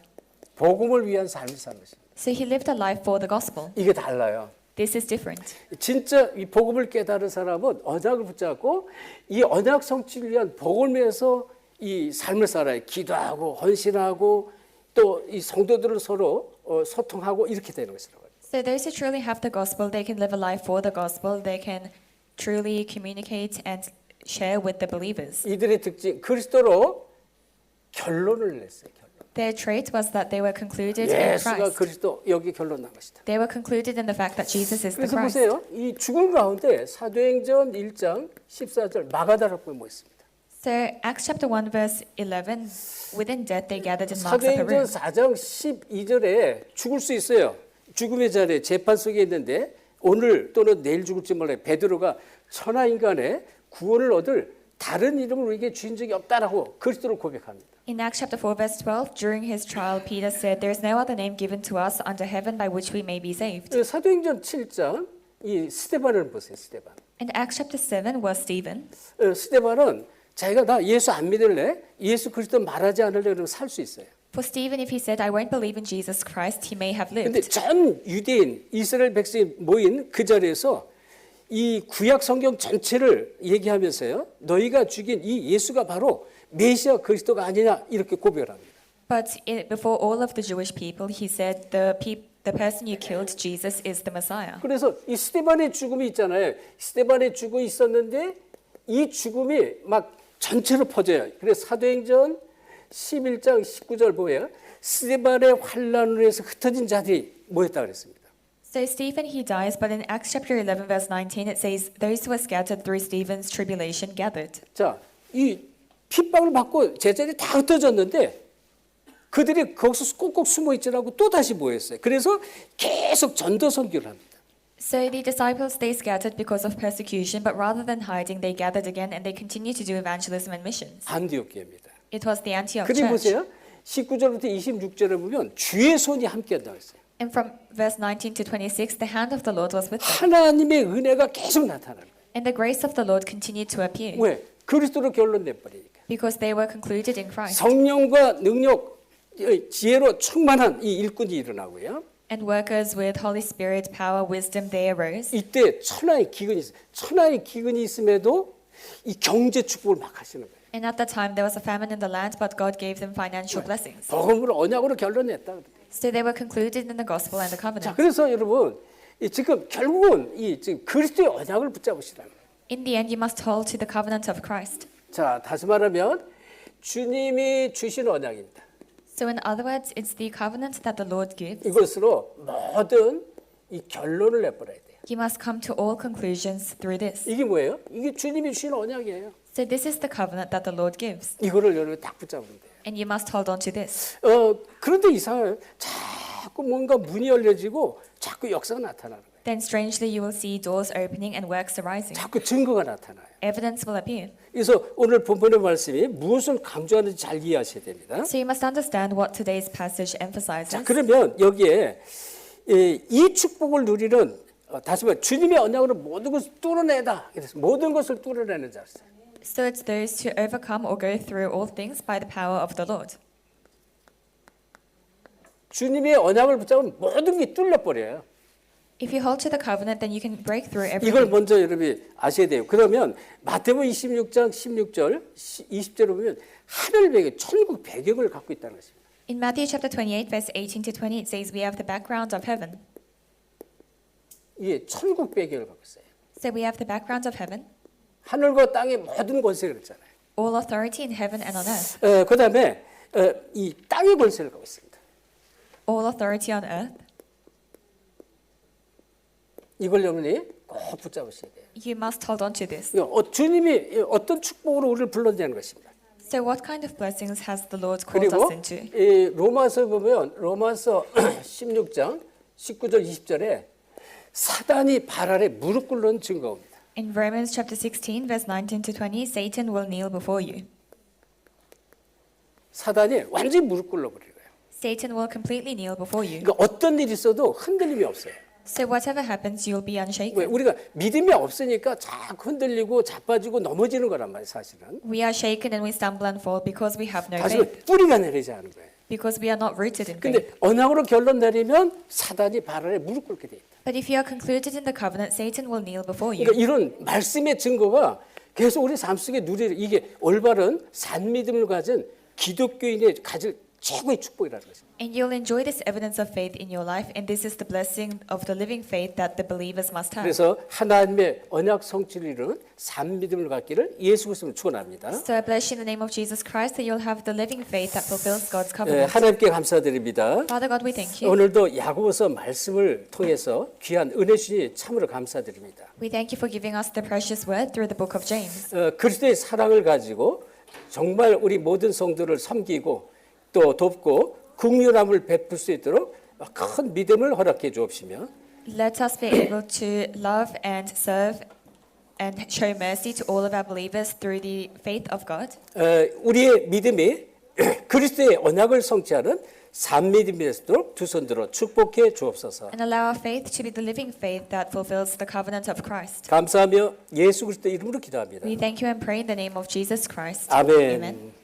Speaker 1: 복음을 위한 삶을 사는 것입니다.
Speaker 2: So he lived a life for the gospel.
Speaker 1: 이게 달라요.
Speaker 2: This is different.
Speaker 1: 진짜 이 복음을 깨달은 사람은 언약을 붙잡고 이 언약 성취를 위한 복음을 위해서 이 삶을 살아요. 기도하고 헌신하고 또 이 성도들을 서로 소통하고 이렇게 되는 것이라고.
Speaker 2: So those who truly have the gospel, they can live a life for the gospel. They can truly communicate and share with the believers.
Speaker 1: 이들의 특징 그리스도로 결론을 냈어요. 결론.
Speaker 2: Their trait was that they were concluded in
Speaker 1: 예수가
Speaker 2: Christ.
Speaker 1: 그리스도 여기 결론 난 것이다.
Speaker 2: They were concluded in the fact that Jesus is the
Speaker 1: 그래서
Speaker 2: Christ.
Speaker 1: 보세요. 이 죽음 가운데 사도행전 1장 14절 마가다락방에 모였습니다.
Speaker 2: So Acts chapter 1 verse 11, within death they gathered in Mark's upper
Speaker 1: 사도행전
Speaker 2: room.
Speaker 1: 4장 12절에 죽을 수 있어요. 죽음의 자리에 재판 속에 있는데 오늘 또는 내일 죽을지 몰라요. 베드로가 천하인간의 구원을 얻을 다른 이름을 우리에게 주신 적이 없다라고 그리스도를 고백합니다.
Speaker 2: In Acts chapter 4 verse 12, during his trial, Peter said, "There is no other name given to us under heaven by which we may be saved."
Speaker 1: 사도행전 7장 이 스데반을 보세요. 스데반.
Speaker 2: In Acts chapter 7 was Stephen.
Speaker 1: 스데반은 자기가 나 예수 안 믿을래? 예수 그리스도 말하지 않을래? 그러면 살 수 있어요.
Speaker 2: For Stephen, if he said, "I won't believe in Jesus Christ," he may have
Speaker 1: 근데
Speaker 2: lived.
Speaker 1: 전 유대인 이스라엘 백성이 모인 그 자리에서 이 구약 성경 전체를 얘기하면서요. 너희가 죽인 이 예수가 바로 메시아 그리스도가 아니냐 이렇게 고백을 합니다.
Speaker 2: But before all of the Jewish people, he said, the person you killed, Jesus, is the Messiah.
Speaker 1: 그래서 이 스데반의 죽음이 있잖아요. 스데반의 죽음이 있었는데 이 죽음이 막 전체로 퍼져요. 그래서 사도행전 11장 19절 보면 스데반의 환난으로 해서 흩어진 자들이 모였다 그랬습니다.
Speaker 2: So Stephen, he dies, but in Acts chapter 11 verse 19 it says, "Those who were scattered through Stephen's tribulation gathered."
Speaker 1: 자, 이 핍박을 받고 제자들이 다 흩어졌는데 그들이 거기서 꼭꼭 숨어 있지라고 또 다시 모였어요. 그래서 계속 전도 선교를 합니다.
Speaker 2: So the disciples, they scattered because of persecution, but rather than hiding, they gathered again and they continued to do evangelism and missions.
Speaker 1: 안디옥 교회입니다.
Speaker 2: It was the Antioch
Speaker 1: 그리
Speaker 2: church.
Speaker 1: 보세요. 19절부터 26절에 보면 주의 손이 함께한다고 했어요.
Speaker 2: And from verse 19 to 26, the hand of the Lord was with them.
Speaker 1: 하나님의 은혜가 계속 나타나는 거예요.
Speaker 2: And the grace of the Lord continued to appear.
Speaker 1: 왜? 그리스도로 결론 내버리니까.
Speaker 2: Because they were concluded in Christ.
Speaker 1: 성령과 능력, 지혜로 충만한 이 일꾼이 일어나고요.
Speaker 2: And workers with Holy Spirit, power, wisdom, they arose.
Speaker 1: 이때 천하의 기근이 있어요. 천하의 기근이 있음에도 이 경제 축복을 막 하시는 거예요.
Speaker 2: And at that time there was a famine in the land, but God gave them financial blessings.
Speaker 1: 복음으로 언약으로 결론냈다.
Speaker 2: So they were concluded in the gospel and the
Speaker 1: 자,
Speaker 2: covenant.
Speaker 1: 그래서 여러분 지금 결국은 이 지금 그리스도의 언약을 붙잡으시라는 거예요.
Speaker 2: In the end, you must hold to the covenant of Christ.
Speaker 1: 자, 다시 말하면 주님이 주신 언약입니다.
Speaker 2: So in other words, it's the covenant that the Lord gives.
Speaker 1: 이것으로 모든 이 결론을 내버려야 돼요.
Speaker 2: You must come to all conclusions through this.
Speaker 1: 이게 뭐예요? 이게 주님이 주신 언약이에요.
Speaker 2: So this is the covenant that the Lord gives.
Speaker 1: 이거를 여러분 딱 붙잡으면 돼요.
Speaker 2: And you must hold on to this.
Speaker 1: 그런데 이상해요. 자꾸 뭔가 문이 열려지고 자꾸 역사가 나타나는 거예요.
Speaker 2: Then strangely you will see doors opening and works arising.
Speaker 1: 자꾸 증거가 나타나요.
Speaker 2: Evidence will appear.
Speaker 1: 그래서 오늘 본문의 말씀이 무엇을 강조하는지 잘 이해하셔야 됩니다.
Speaker 2: So you must understand what today's passage
Speaker 1: 자,
Speaker 2: emphasizes.
Speaker 1: 그러면 여기에 이 축복을 누리는 다시 말해 주님의 언약으로 모든 것을 뚫어내다. 그래서 모든 것을 뚫어내는 자였어요.
Speaker 2: So it's those who overcome or go through all things by the power of the Lord.
Speaker 1: 주님의 언약을 붙잡으면 모든 게 뚫려버려요.
Speaker 2: If you hold to the covenant, then you can break through
Speaker 1: 이걸
Speaker 2: everything.
Speaker 1: 먼저 여러분이 아셔야 돼요. 그러면 마태복음 26장 16절, 20절을 보면 하늘 배경, 천국 배경을 갖고 있다는 것입니다.
Speaker 2: In Matthew chapter 28, verse 18 to 20, it says, "We have the background of heaven."
Speaker 1: 이게 천국 배경을 갖고 있어요.
Speaker 2: So we have the background of heaven,
Speaker 1: 하늘과 땅의 모든 권세를 그랬잖아요.
Speaker 2: all authority in heaven and on earth,
Speaker 1: 그다음에 이 땅의 권세를 갖고 있습니다.
Speaker 2: all authority on earth.
Speaker 1: 이걸 여러분이 꼭 붙잡으셔야 돼요.
Speaker 2: You must hold on to this.
Speaker 1: 주님이 어떤 축복으로 우리를 불렀냐는 것입니다.
Speaker 2: So what kind of blessings has the Lord called
Speaker 1: 그리고
Speaker 2: us into?
Speaker 1: 이 로마서 보면 로마서 16장 19절 20절에 사단이 발 아래 무릎 꿇는 증거입니다.
Speaker 2: In Romans chapter 16, verse 19 to 20, Satan will kneel before you.
Speaker 1: 사단이 완전히 무릎 꿇어 버릴 거예요.
Speaker 2: Satan will completely kneel before you.
Speaker 1: 그러니까 어떤 일이 있어도 흔들림이 없어요.
Speaker 2: So whatever happens, you'll be
Speaker 1: 왜?
Speaker 2: unshaken.
Speaker 1: 우리가 믿음이 없으니까 자꾸 흔들리고 자빠지고 넘어지는 거란 말이에요, 사실은.
Speaker 2: We are shaken and we stumble and fall because we have no
Speaker 1: 다시
Speaker 2: faith,
Speaker 1: 뿌리가 내리지 않은 거예요.
Speaker 2: because we are not rooted in
Speaker 1: 근데
Speaker 2: faith.
Speaker 1: 언약으로 결론 내리면 사단이 발 아래 무릎 꿇게 돼 있다.
Speaker 2: But if you are concluded in the covenant, Satan will kneel before you.
Speaker 1: 그러니까 이런 말씀의 증거가 계속 우리 삶 속에 누리는 이게 올바른 산 믿음을 가진 기독교인의 가질 최고의 축복이라는 것입니다.
Speaker 2: And you'll enjoy this evidence of faith in your life, and this is the blessing of the living faith that the believers must have.
Speaker 1: 그래서 하나님의 언약 성취를 이루는 산 믿음을 갖기를 예수 그리스도로 축원합니다.
Speaker 2: So I bless you in the name of Jesus Christ that you'll have the living faith that fulfills God's
Speaker 1: 예,
Speaker 2: covenant.
Speaker 1: 하나님께 감사드립니다.
Speaker 2: Father God, we thank you.
Speaker 1: 오늘도 야고보서 말씀을 통해서 귀한 은혜 주시니 참으로 감사드립니다.
Speaker 2: We thank you for giving us the precious word through the book of James.
Speaker 1: 그리스도의 사랑을 가지고 정말 우리 모든 성도를 섬기고 또 돕고 긍휼함을 베풀 수 있도록 큰 믿음을 허락해 주옵시며
Speaker 2: Let us be able to love and serve and show mercy to all of our believers through the faith of God.
Speaker 1: 우리의 믿음이 그리스도의 언약을 성취하는 산 믿음이 되도록 두 손 들어 축복해 주옵소서.
Speaker 2: And allow our faith to be the living faith that fulfills the covenant of Christ.
Speaker 1: 감사하며 예수 그리스도 이름으로 기도합니다.
Speaker 2: We thank you and pray in the name of Jesus Christ.
Speaker 1: 아멘.
Speaker 2: Amen.